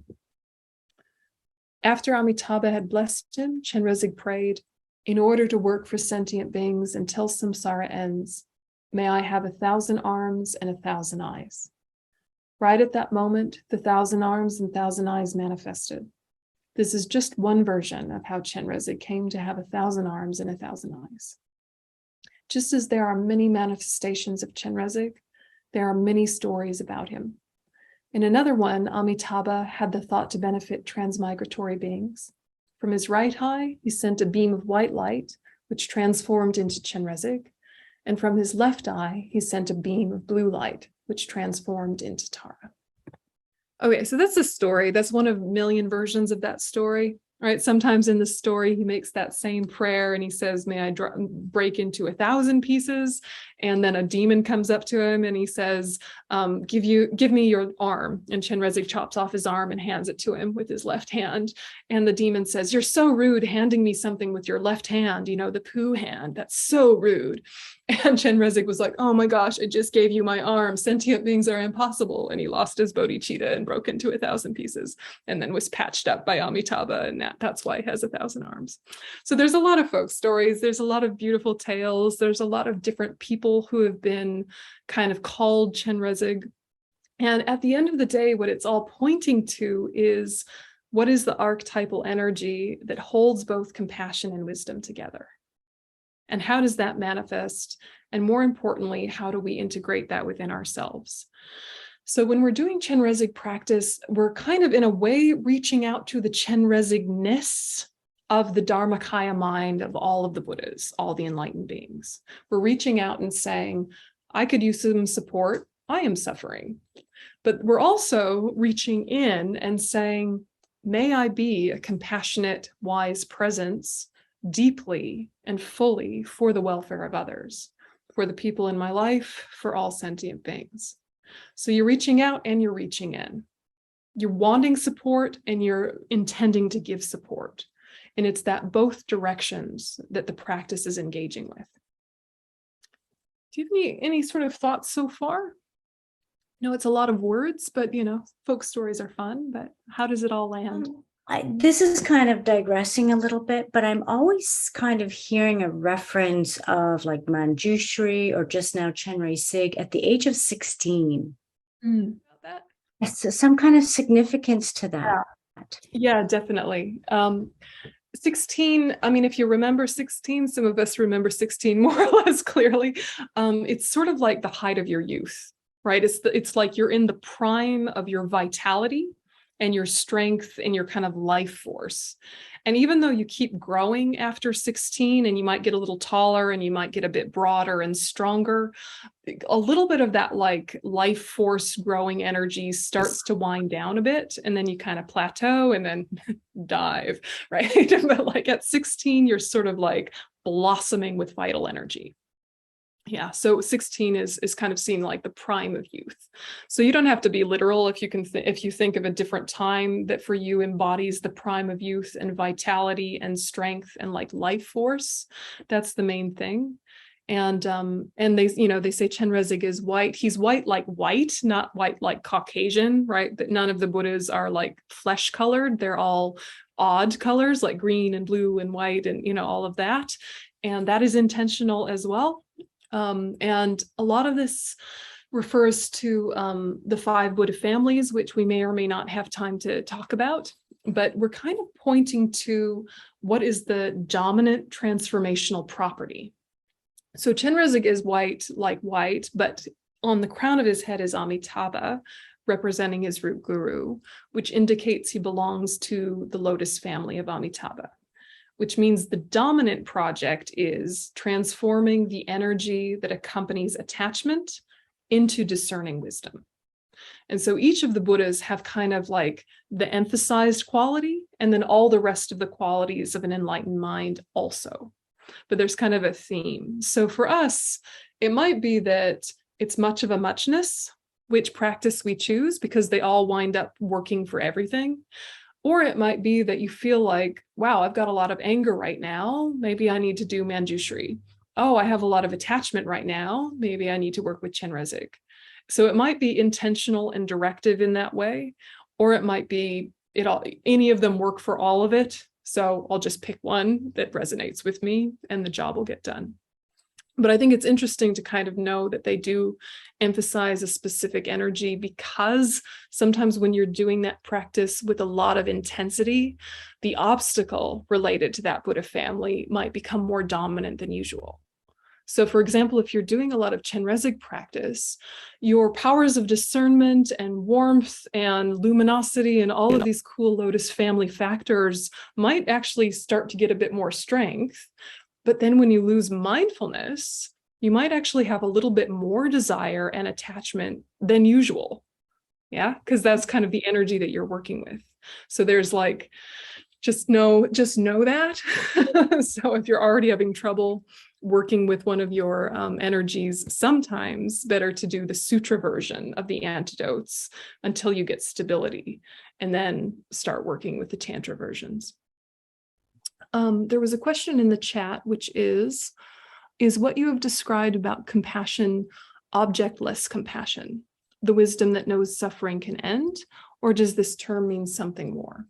After Amitabha had blessed him, Chenrezig prayed, in order to work for sentient beings until samsara ends, may I have 1,000 arms and 1,000 eyes. Right at that moment, the 1,000 arms and 1,000 eyes manifested. This is just one version of how Chenrezig came to have 1,000 arms and 1,000 eyes. Just as there are many manifestations of Chenrezig, there are many stories about him. In another one, Amitabha had the thought to benefit transmigratory beings. From his right eye, he sent a beam of white light, which transformed into Chenrezig, and from his left eye, he sent a beam of blue light, which transformed into Tara. Okay, so that's a story. That's one of a million versions of that story, right? Sometimes in the story, he makes that same prayer and he says, may I break into 1,000 pieces? And then a demon comes up to him and he says, give me your arm. And Chenrezig chops off his arm and hands it to him with his left hand. And the demon says, you're so rude handing me something with your left hand, the poo hand. That's so rude. And Chenrezig was like, oh my gosh, I just gave you my arm. Sentient beings are impossible. And he lost his bodhicitta and broke into 1,000 pieces and then was patched up by Amitabha. And that's why he has 1,000 arms. So there's a lot of folk stories. There's a lot of beautiful tales. There's a lot of different people who have been kind of called Chenrezig. And at the end of the day, what it's all pointing to is what is the archetypal energy that holds both compassion and wisdom together? And how does that manifest? And more importantly, how do we integrate that within ourselves? So when we're doing Chenrezig practice, we're kind of in a way reaching out to the Chenrezigness of the Dharmakaya mind of all of the Buddhas, all the enlightened beings. We're reaching out and saying, I could use some support. I am suffering. But we're also reaching in and saying, may I be a compassionate, wise presence deeply and fully for the welfare of others, for the people in my life, for all sentient beings. So you're reaching out and you're reaching in. You're wanting support and you're intending to give support. And it's that both directions that the practice is engaging with. Do you have any sort of thoughts so far? No, it's a lot of words, but folk stories are fun, but how does it all land? This is kind of digressing a little bit, but I'm always kind of hearing a reference of like Manjushri or just now Chenrezig at the age of 16. That? It's some kind of significance to that. Yeah, definitely. 16, I mean, if you remember 16, some of us remember 16 more or less clearly. It's sort of like the height of your youth, right? It's like you're in the prime of your vitality and your strength and your kind of life force. And even though you keep growing after 16 and you might get a little taller and you might get a bit broader and stronger, a little bit of that like life force growing energy starts to wind down a bit, and then you kind of plateau and then dive, right? But like at 16, you're sort of like blossoming with vital energy. Yeah, so 16 is kind of seen like the prime of youth. So you don't have to be literal if you can if you think of a different time that for you embodies the prime of youth and vitality and strength and like life force. That's the main thing. And they say Chenrezig is white. He's white, not white like Caucasian, right? That none of the Buddhas are like flesh colored. They're all odd colors like green and blue and white and all of that. And that is intentional as well. And a lot of this refers to the 5 Buddha families, which we may or may not have time to talk about, but we're kind of pointing to what is the dominant transformational property. So Chenrezig is white, but on the crown of his head is Amitabha, representing his root guru, which indicates he belongs to the lotus family of Amitabha, which means the dominant project is transforming the energy that accompanies attachment into discerning wisdom. And so each of the Buddhas have kind of like the emphasized quality and then all the rest of the qualities of an enlightened mind also. But there's kind of a theme. So for us, it might be that it's much of a muchness, which practice we choose, because they all wind up working for everything. Or it might be that you feel like, wow, I've got a lot of anger right now. Maybe I need to do Manjushri. Oh, I have a lot of attachment right now. Maybe I need to work with Chenrezig. So it might be intentional and directive in that way, or it might be any of them work for all of it. So I'll just pick one that resonates with me and the job will get done. But I think it's interesting to kind of know that they do emphasize a specific energy, because sometimes when you're doing that practice with a lot of intensity, the obstacle related to that Buddha family might become more dominant than usual. So for example, if you're doing a lot of Chenrezig practice, your powers of discernment and warmth and luminosity and all of these cool lotus family factors might actually start to get a bit more strength. But then when you lose mindfulness, you might actually have a little bit more desire and attachment than usual. Yeah, because that's kind of the energy that you're working with. So there's like, just know that. So if you're already having trouble working with one of your energies, sometimes better to do the sutra version of the antidotes until you get stability, and then start working with the tantra versions. There was a question in the chat, which is what you have described about compassion objectless compassion, the wisdom that knows suffering can end, or does this term mean something more?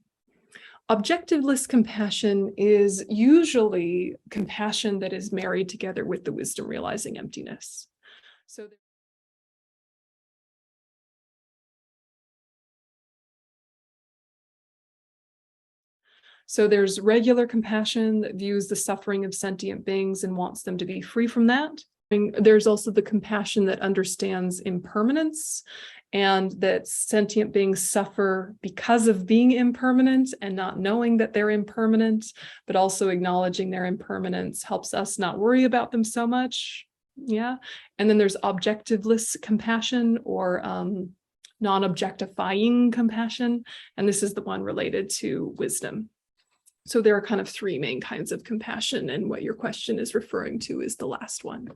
Objectiveless compassion is usually compassion that is married together with the wisdom realizing emptiness. So there's regular compassion that views the suffering of sentient beings and wants them to be free from that. There's also the compassion that understands impermanence and that sentient beings suffer because of being impermanent and not knowing that they're impermanent, but also acknowledging their impermanence helps us not worry about them so much. Yeah. And then there's objectiveless compassion, or non-objectifying compassion. And this is the one related to wisdom. So there are kind of three main kinds of compassion, and what your question is referring to is the last one.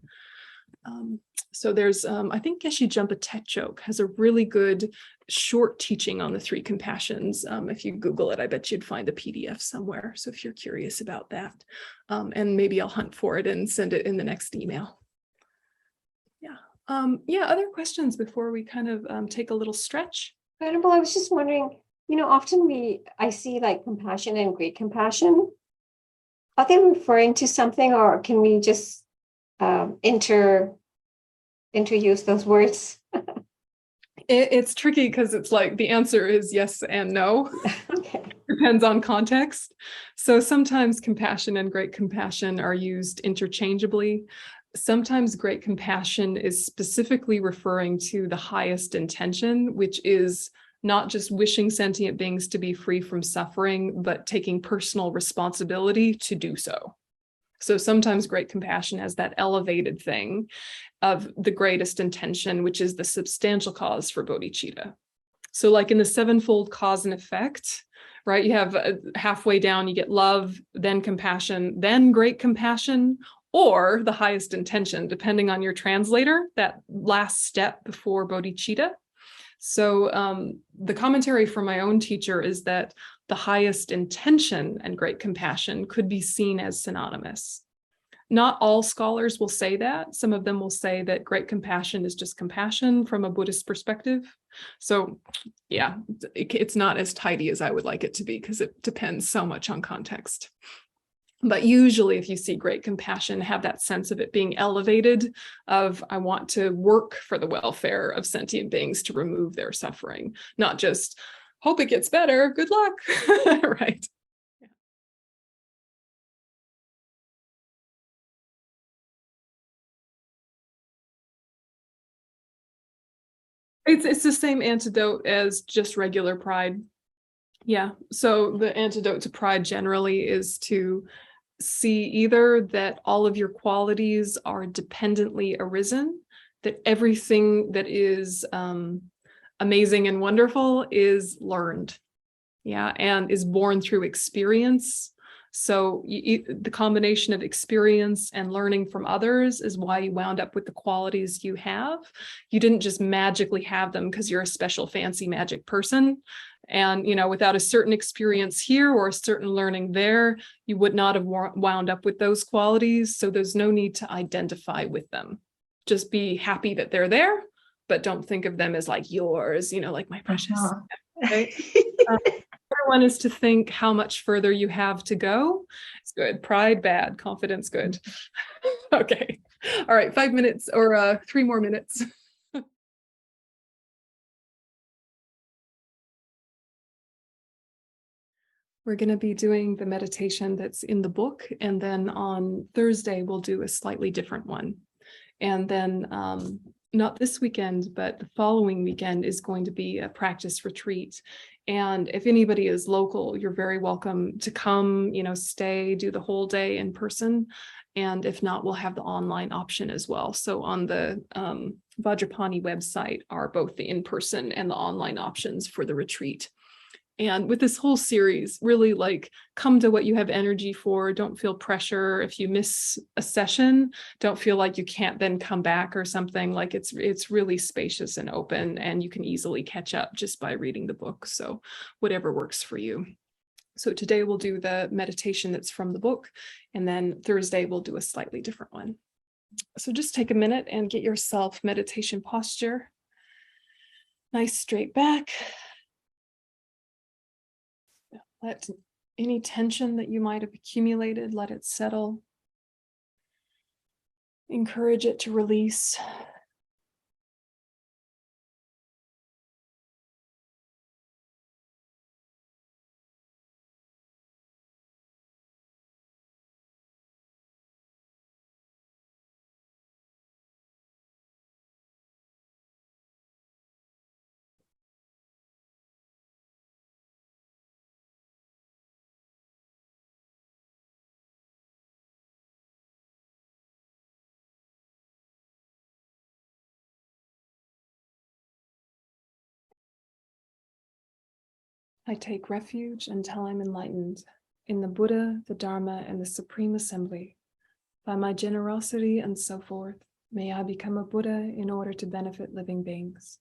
So there's, I think Geshe Jumpa Tekchok has a really good short teaching on the three compassions. If you Google it, I bet you'd find a PDF somewhere. So if you're curious about that, and maybe I'll hunt for it and send it in the next email. Yeah, other questions before we kind of take a little stretch? Venerable, I was just wondering, often I see like compassion and great compassion. Are they referring to something, or can we just interuse those words? It's tricky because it's like the answer is yes and no. Okay. Depends on context. So sometimes compassion and great compassion are used interchangeably. Sometimes great compassion is specifically referring to the highest intention, which is not just wishing sentient beings to be free from suffering, but taking personal responsibility to do so. So sometimes great compassion has that elevated thing of the greatest intention, which is the substantial cause for bodhicitta. So like in the sevenfold cause and effect, right? You have halfway down, you get love, then compassion, then great compassion, or the highest intention, depending on your translator, that last step before bodhicitta. So the commentary from my own teacher is that the highest intention and great compassion could be seen as synonymous. Not all scholars will say that. Some of them will say that great compassion is just compassion from a Buddhist perspective. So yeah, it's not as tidy as I would like it to be, because it depends so much on context. But usually if you see great compassion, have that sense of it being elevated, of I want to work for the welfare of sentient beings to remove their suffering, not just hope it gets better, good luck, right? It's the same antidote as just regular pride. Yeah, so the antidote to pride generally is to see either that all of your qualities are dependently arisen, that everything that is amazing and wonderful is learned, yeah, and is born through experience. So the combination of experience and learning from others is why you wound up with the qualities you have. You didn't just magically have them because you're a special fancy magic person. And, without a certain experience here or a certain learning there, you would not have wound up with those qualities. So there's no need to identify with them. Just be happy that they're there, but don't think of them as like yours, like my precious. Okay? One is to think how much further you have to go. It's good. Pride, bad. Confidence, good. Okay. All right. 5 minutes or 3 more minutes. We're going to be doing the meditation that's in the book. And then on Thursday, we'll do a slightly different one. And then not this weekend, but the following weekend is going to be a practice retreat. And if anybody is local, you're very welcome to come, stay, do the whole day in person. And if not, we'll have the online option as well. So on the Vajrapani website are both the in-person and the online options for the retreat. And with this whole series, really come to what you have energy for. Don't feel pressure. If you miss a session, don't feel like you can't then come back or something. It's really spacious and open, and you can easily catch up just by reading the book. So whatever works for you. So today we'll do the meditation that's from the book, and then Thursday we'll do a slightly different one. So just take a minute and get yourself meditation posture. Nice straight back. Let any tension that you might have accumulated, let it settle. Encourage it to release. I take refuge until I'm enlightened in the Buddha, the Dharma, and the Supreme Assembly. By my generosity and so forth, may I become a Buddha in order to benefit living beings.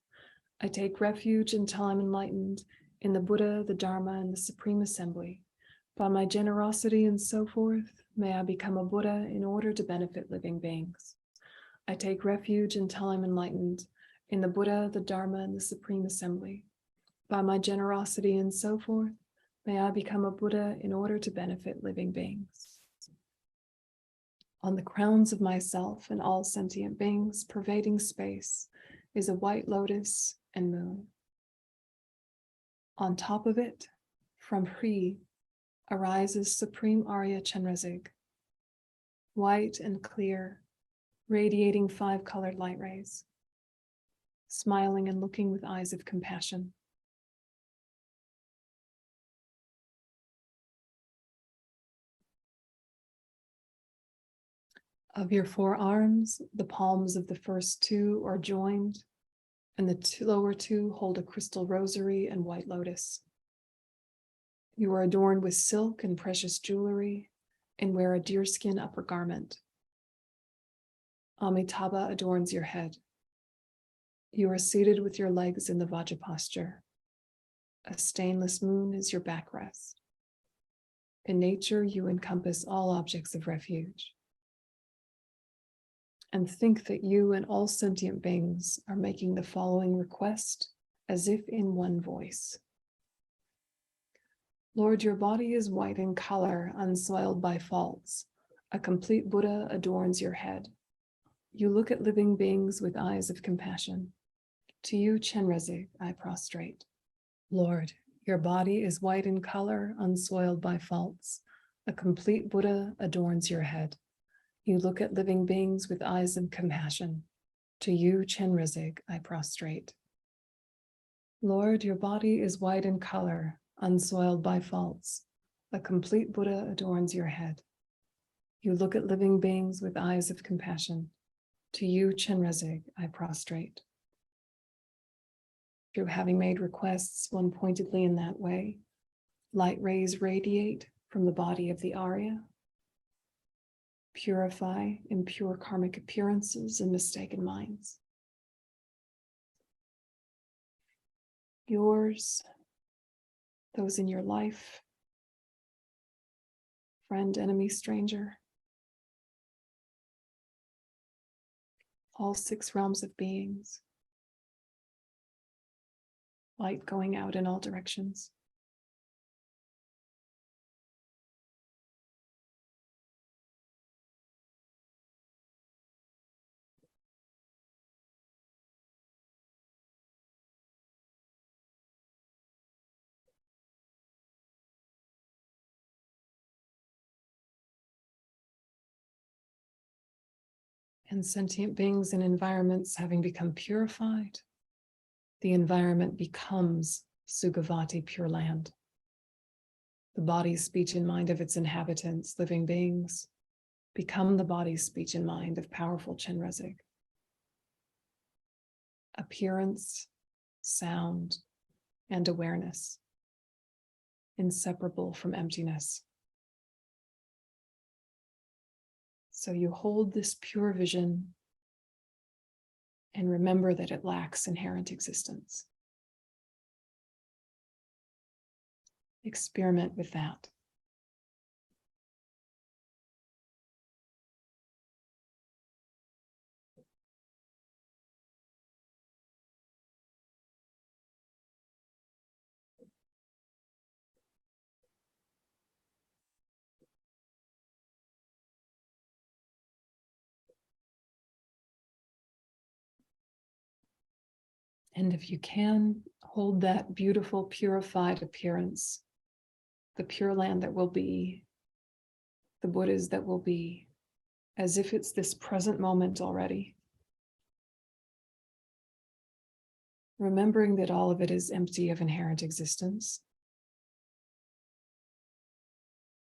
I take refuge until I'm enlightened in the Buddha, the Dharma, and the Supreme Assembly. By my generosity and so forth, may I become a Buddha in order to benefit living beings. I take refuge until I'm enlightened in the Buddha, the Dharma, and the Supreme Assembly. By my generosity and so forth, may I become a Buddha in order to benefit living beings. On the crowns of myself and all sentient beings pervading space is a white lotus and moon. On top of it, from Hri, arises Supreme Arya Chenrezig, white and clear, radiating 5-colored light rays, smiling and looking with eyes of compassion. Of your 4 arms, the palms of the first 2 are joined, and the lower 2 hold a crystal rosary and white lotus. You are adorned with silk and precious jewelry and wear a deerskin upper garment. Amitabha adorns your head. You are seated with your legs in the Vajra posture. A stainless moon is your backrest. In nature, you encompass all objects of refuge. And think that you and all sentient beings are making the following request as if in one voice. Lord, your body is white in color, unsoiled by faults. A complete Buddha adorns your head. You look at living beings with eyes of compassion. To you, Chenrezig, I prostrate. Lord, your body is white in color, unsoiled by faults. A complete Buddha adorns your head. You look at living beings with eyes of compassion. To you, Chenrezig, I prostrate. Lord, your body is white in color, unsoiled by faults. A complete Buddha adorns your head. You look at living beings with eyes of compassion. To you, Chenrezig, I prostrate. Through having made requests one pointedly in that way, light rays radiate from the body of the Arya, purify impure karmic appearances and mistaken minds. Yours, those in your life, friend, enemy, stranger, all 6 realms of beings, light going out in all directions. And sentient beings and environments having become purified, the environment becomes Sugavati, Pure Land. The body, speech, and mind of its inhabitants, living beings, become the body, speech, and mind of powerful Chenrezig. Appearance, sound, and awareness, inseparable from emptiness. So you hold this pure vision and remember that it lacks inherent existence. Experiment with that. And if you can, hold that beautiful, purified appearance, the Pure Land that will be, the Buddhas that will be, as if it's this present moment already. Remembering that all of it is empty of inherent existence.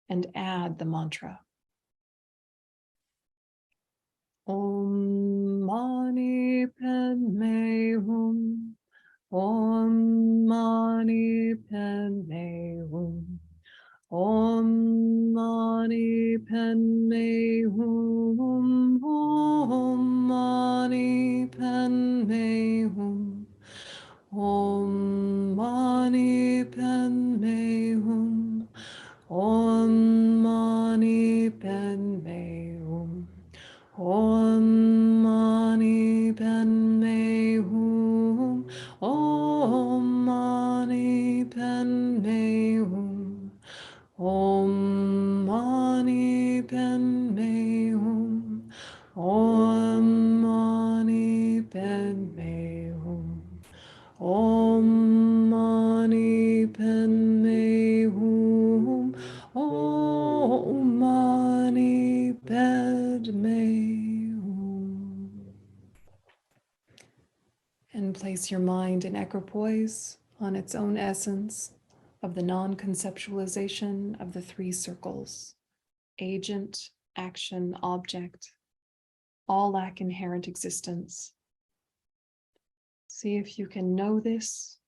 And add the mantra. Om Mani Padme Hum. Om Mani Padme Padme Hum. Om Mani Padme Hum. Om Mani Padme Hum. Om Mani Padme Hum. Om Mani Padme Hum. Om Mani Padme Hum. Om Mani Padme Hum. Om Mani Padme Hum. Om Mani Padme Hum. Om Mani Padme Hum. Om Mani Padme Hum. And place your mind in equipoise on its own essence of the non-conceptualization of the three circles: agent, action, object. All lack inherent existence. See if you can know this,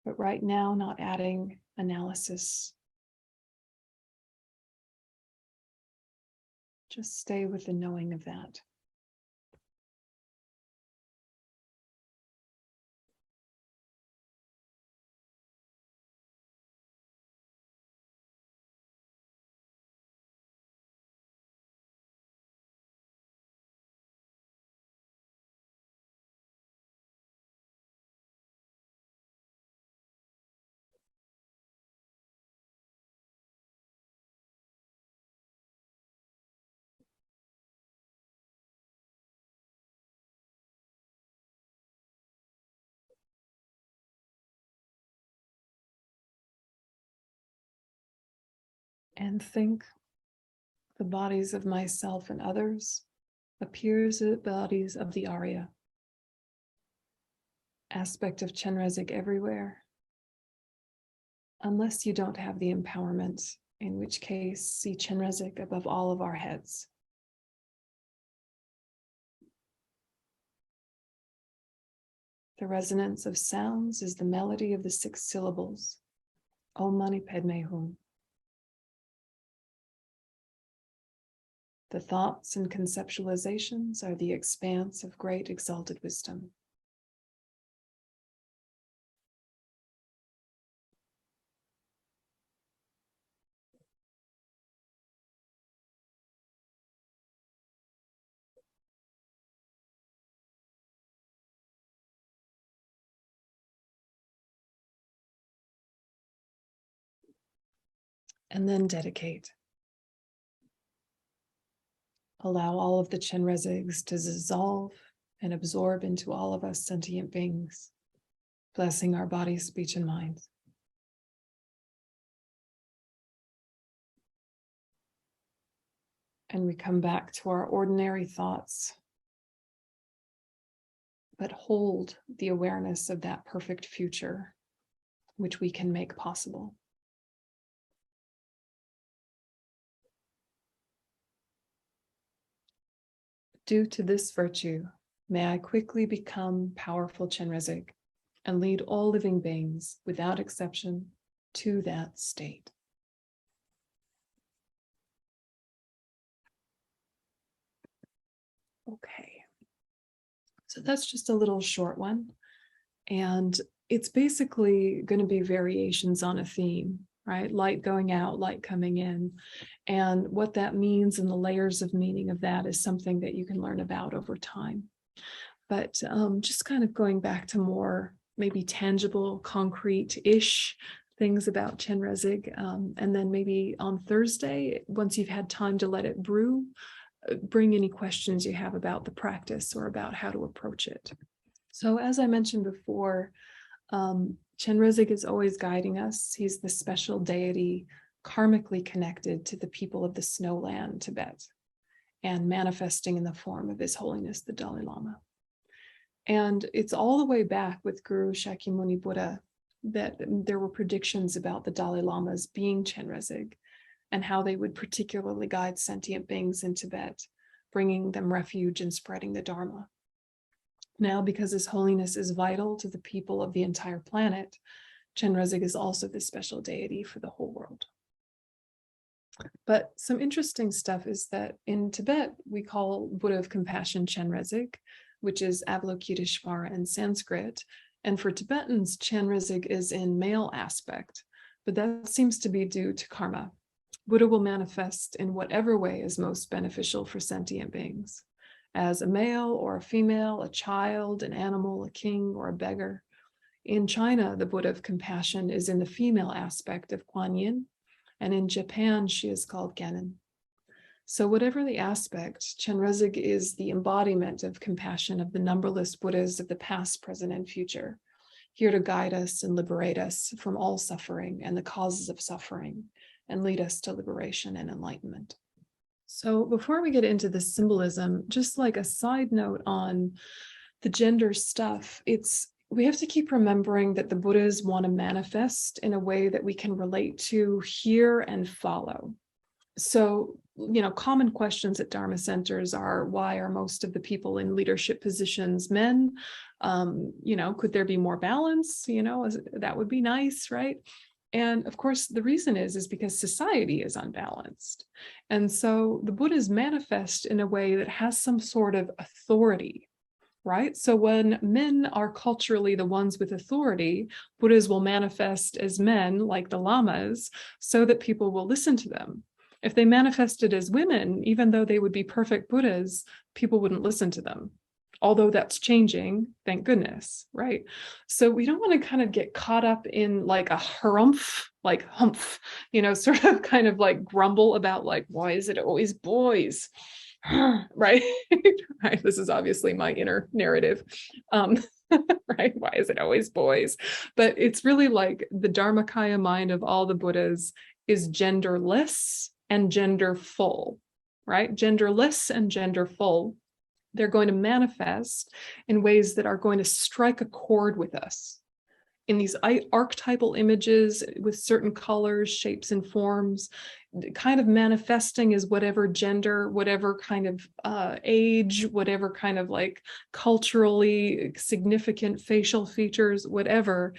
but right now not adding analysis. Just stay with the knowing of that. And think the bodies of myself and others appears as bodies of the Arya. Aspect of Chenrezig everywhere. Unless you don't have the empowerment, in which case see Chenrezig above all of our heads. The resonance of sounds is the melody of the 6 syllables. Om Mani Padme Hum. The thoughts and conceptualizations are the expanse of great exalted wisdom. And then dedicate. Allow all of the Chenrezigs to dissolve and absorb into all of us sentient beings, blessing our body, speech, and mind. And we come back to our ordinary thoughts, but hold the awareness of that perfect future, which we can make possible. Due to this virtue, may I quickly become powerful Chenrezig and lead all living beings without exception to that state. Okay, so that's just a little short one. And it's basically going to be variations on a theme, right? Light going out, light coming in. And what that means and the layers of meaning of that is something that you can learn about over time. But just kind of going back to more maybe tangible, concrete-ish things about Chenrezig. And then maybe on Thursday, once you've had time to let it brew, bring any questions you have about the practice or about how to approach it. So as I mentioned before, Chenrezig is always guiding us. He's the special deity karmically connected to the people of the snowland, Tibet, and manifesting in the form of His Holiness, the Dalai Lama. And it's all the way back with Guru Shakyamuni Buddha that there were predictions about the Dalai Lamas being Chenrezig and how they would particularly guide sentient beings in Tibet, bringing them refuge and spreading the Dharma. Now, because His Holiness is vital to the people of the entire planet, Chenrezig is also the special deity for the whole world. But some interesting stuff is that in Tibet, we call Buddha of Compassion Chenrezig, which is Avalokiteshvara in Sanskrit. And for Tibetans, Chenrezig is in male aspect, but that seems to be due to karma. Buddha will manifest in whatever way is most beneficial for sentient beings, as a male or a female, a child, an animal, a king, or a beggar. In China, the Buddha of Compassion is in the female aspect of Kuan Yin, and in Japan, she is called Genin. So whatever the aspect, Chenrezig is the embodiment of compassion of the numberless Buddhas of the past, present, and future, here to guide us and liberate us from all suffering and the causes of suffering, and lead us to liberation and enlightenment. So before we get into the symbolism, just like a side note on the gender stuff, we have to keep remembering that the Buddhas want to manifest in a way that we can relate to, hear, and follow. So, common questions at Dharma centers are, why are most of the people in leadership positions men? Could there be more balance? That would be nice, right? And of course, the reason is because society is unbalanced. And so the Buddhas manifest in a way that has some sort of authority, right? So when men are culturally the ones with authority, Buddhas will manifest as men, like the Lamas, so that people will listen to them. If they manifested as women, even though they would be perfect Buddhas, people wouldn't listen to them. Although that's changing, thank goodness, right? So we don't want to kind of get caught up in like a harumph, sort of kind of like grumble about like, why is it always boys? Right? Right. This is obviously my inner narrative. Right? Why is it always boys? But it's really like the Dharmakaya mind of all the Buddhas is genderless and genderful, right? Genderless and genderful. They're going to manifest in ways that are going to strike a chord with us. In these archetypal images with certain colors, shapes, and forms, kind of manifesting as whatever gender, whatever kind of age, whatever kind of like culturally significant facial features, whatever.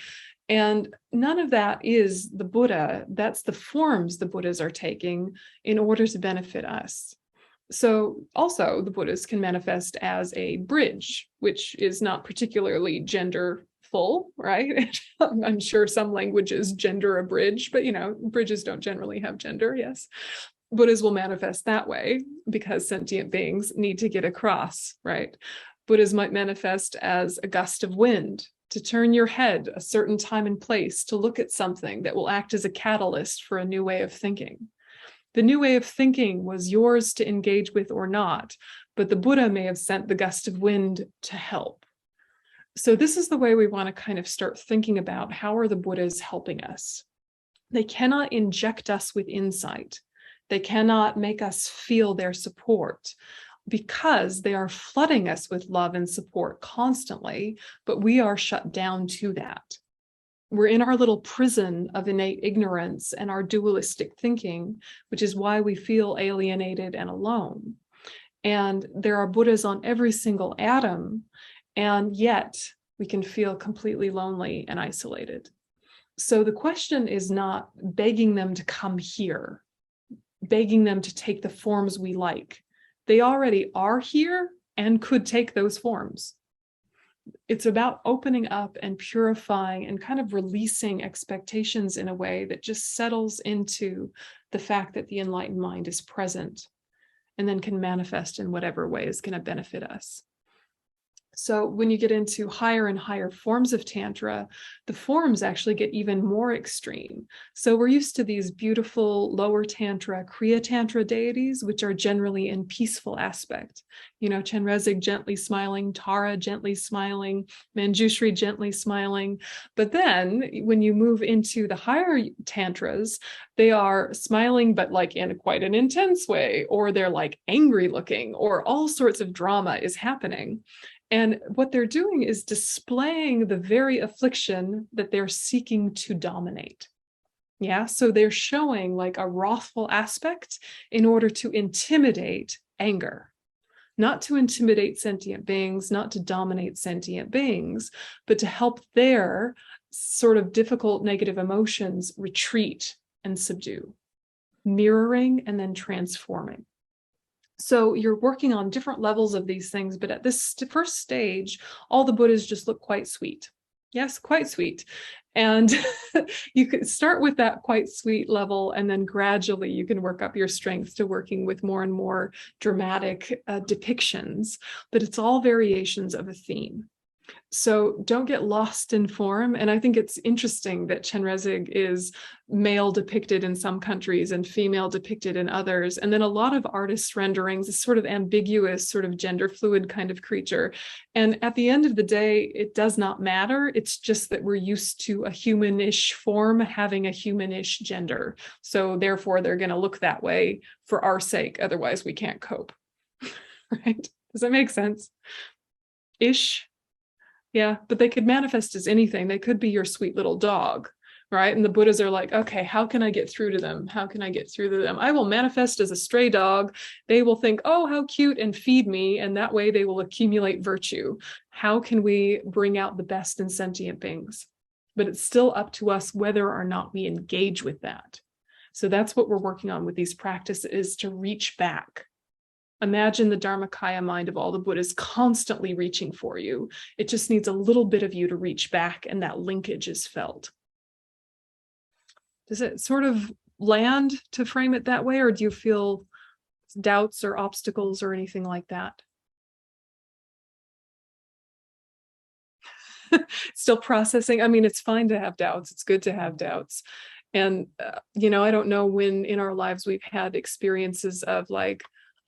And none of that is the Buddha. That's the forms the Buddhas are taking in order to benefit us. So also the Buddhas can manifest as a bridge, which is not particularly genderful, right? I'm sure some languages gender a bridge, but bridges don't generally have gender, yes. Buddhas will manifest that way because sentient beings need to get across, right? Buddhas might manifest as a gust of wind to turn your head a certain time and place to look at something that will act as a catalyst for a new way of thinking. The new way of thinking was yours to engage with or not, but the Buddha may have sent the gust of wind to help. So this is the way we want to kind of start thinking about how are the Buddhas helping us. They cannot inject us with insight. They cannot make us feel their support because they are flooding us with love and support constantly, but we are shut down to that. We're in our little prison of innate ignorance and our dualistic thinking, which is why we feel alienated and alone. And there are Buddhas on every single atom, and yet we can feel completely lonely and isolated. So the question is not begging them to come here, begging them to take the forms we like. They already are here and could take those forms. It's about opening up and purifying and kind of releasing expectations in a way that just settles into the fact that the enlightened mind is present and then can manifest in whatever way is going to benefit us. So when you get into higher and higher forms of Tantra, the forms actually get even more extreme. So we're used to these beautiful lower Tantra, Kriya Tantra deities, which are generally in peaceful aspect. Chenrezig gently smiling, Tara gently smiling, Manjushri gently smiling. But then when you move into the higher Tantras, they are smiling, but like in quite an intense way, or they're like angry looking, or all sorts of drama is happening. And what they're doing is displaying the very affliction that they're seeking to dominate. Yeah, so they're showing like a wrathful aspect in order to intimidate anger, not to intimidate sentient beings, not to dominate sentient beings, but to help their sort of difficult negative emotions retreat and subdue, mirroring and then transforming. So you're working on different levels of these things, but at this first stage, all the Buddhas just look quite sweet. Yes, quite sweet. And you could start with that quite sweet level, and then gradually you can work up your strength to working with more and more dramatic depictions, but it's all variations of a theme. So don't get lost in form. And I think it's interesting that Chenrezig is male depicted in some countries and female depicted in others. And then a lot of artists' renderings, this sort of ambiguous, sort of gender fluid kind of creature. And at the end of the day, it does not matter. It's just that we're used to a humanish form having a humanish gender. So therefore, they're going to look that way for our sake. Otherwise, we can't cope. Right? Does that make sense? Ish. Yeah, but they could manifest as anything. They could be your sweet little dog, right? And the Buddhas are like, okay, how can I get through to them? How can I get through to them? I will manifest as a stray dog. They will think, oh, how cute, and feed me. And that way they will accumulate virtue. How can we bring out the best in sentient beings? But it's still up to us whether or not we engage with that. So that's what we're working on with these practices, is to reach back. Imagine the Dharmakaya mind of all the Buddhas constantly reaching for you. It just needs a little bit of you to reach back, and that linkage is felt. Does it sort of land to frame it that way, or do you feel doubts or obstacles or anything like that? Still processing. I mean, it's fine to have doubts. It's good to have doubts. And, I don't know when in our lives we've had experiences of like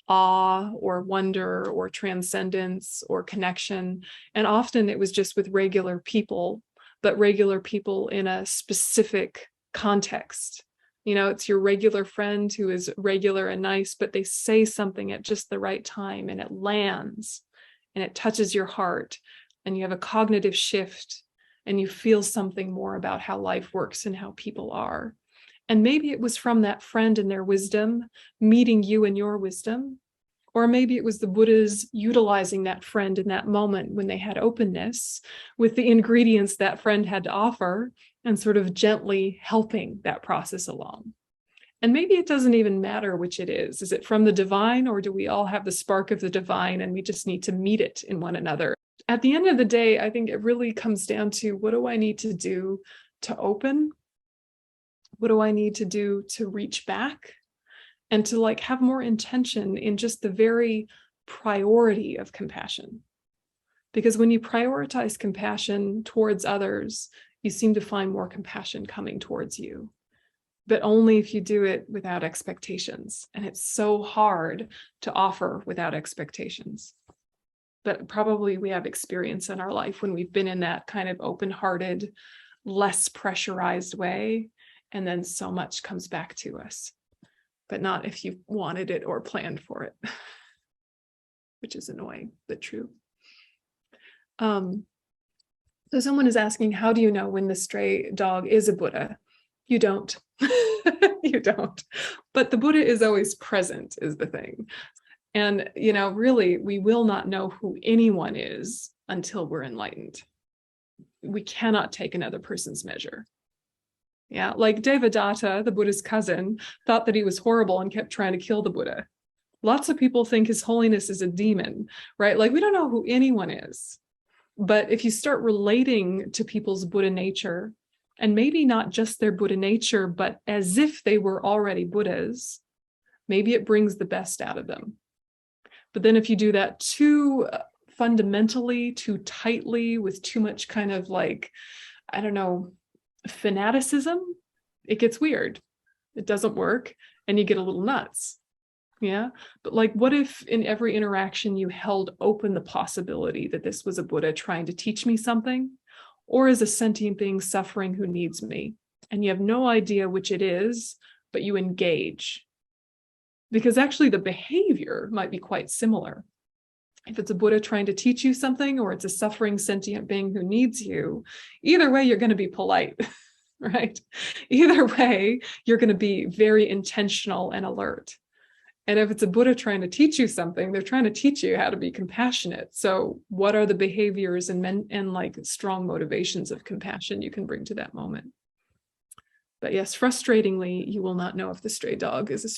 awe or wonder or transcendence or connection. And often it was just with regular people, but regular people in a specific context. It's your regular friend who is regular and nice, but they say something at just the right time and it lands and it touches your heart and you have a cognitive shift and you feel something more about how life works and how people are. And maybe it was from that friend and their wisdom meeting you in your wisdom, or maybe it was the Buddhas utilizing that friend in that moment when they had openness with the ingredients that friend had to offer and sort of gently helping that process along. And maybe it doesn't even matter which it is. Is it from the divine, or do we all have the spark of the divine and we just need to meet it in one another? At the end of the day, I think it really comes down to, what do I need to do to open? What do I need to do to reach back and to like have more intention in just the very priority of compassion? Because when you prioritize compassion towards others, you seem to find more compassion coming towards you, but only if you do it without expectations. And it's so hard to offer without expectations. But probably we have experience in our life when we've been in that kind of open-hearted, less pressurized way, and then so much comes back to us, but not if you wanted it or planned for it, which is annoying, but true. So someone is asking, how do you know when the stray dog is a Buddha? You don't. You don't. But the Buddha is always present, is the thing. And, really, we will not know who anyone is until we're enlightened. We cannot take another person's measure. Yeah, like Devadatta, the Buddha's cousin, thought that he was horrible and kept trying to kill the Buddha. Lots of people think His Holiness is a demon, right? Like, we don't know who anyone is. But if you start relating to people's Buddha nature, and maybe not just their Buddha nature, but as if they were already Buddhas, maybe it brings the best out of them. But then if you do that too fundamentally, too tightly, with too much kind of like, I don't know, fanaticism, it gets weird. It doesn't work, and you get a little nuts. Yeah. But like, what if in every interaction you held open the possibility that this was a Buddha trying to teach me something, or is a sentient being suffering who needs me? And you have no idea which it is, but you engage. Because actually the behavior might be quite similar. If it's a Buddha trying to teach you something, or it's a suffering sentient being who needs you, either way, you're going to be polite, right? Either way, you're going to be very intentional and alert. And if it's a Buddha trying to teach you something, they're trying to teach you how to be compassionate. So what are the behaviors and like strong motivations of compassion you can bring to that moment? But yes, frustratingly, you will not know if the stray dog is a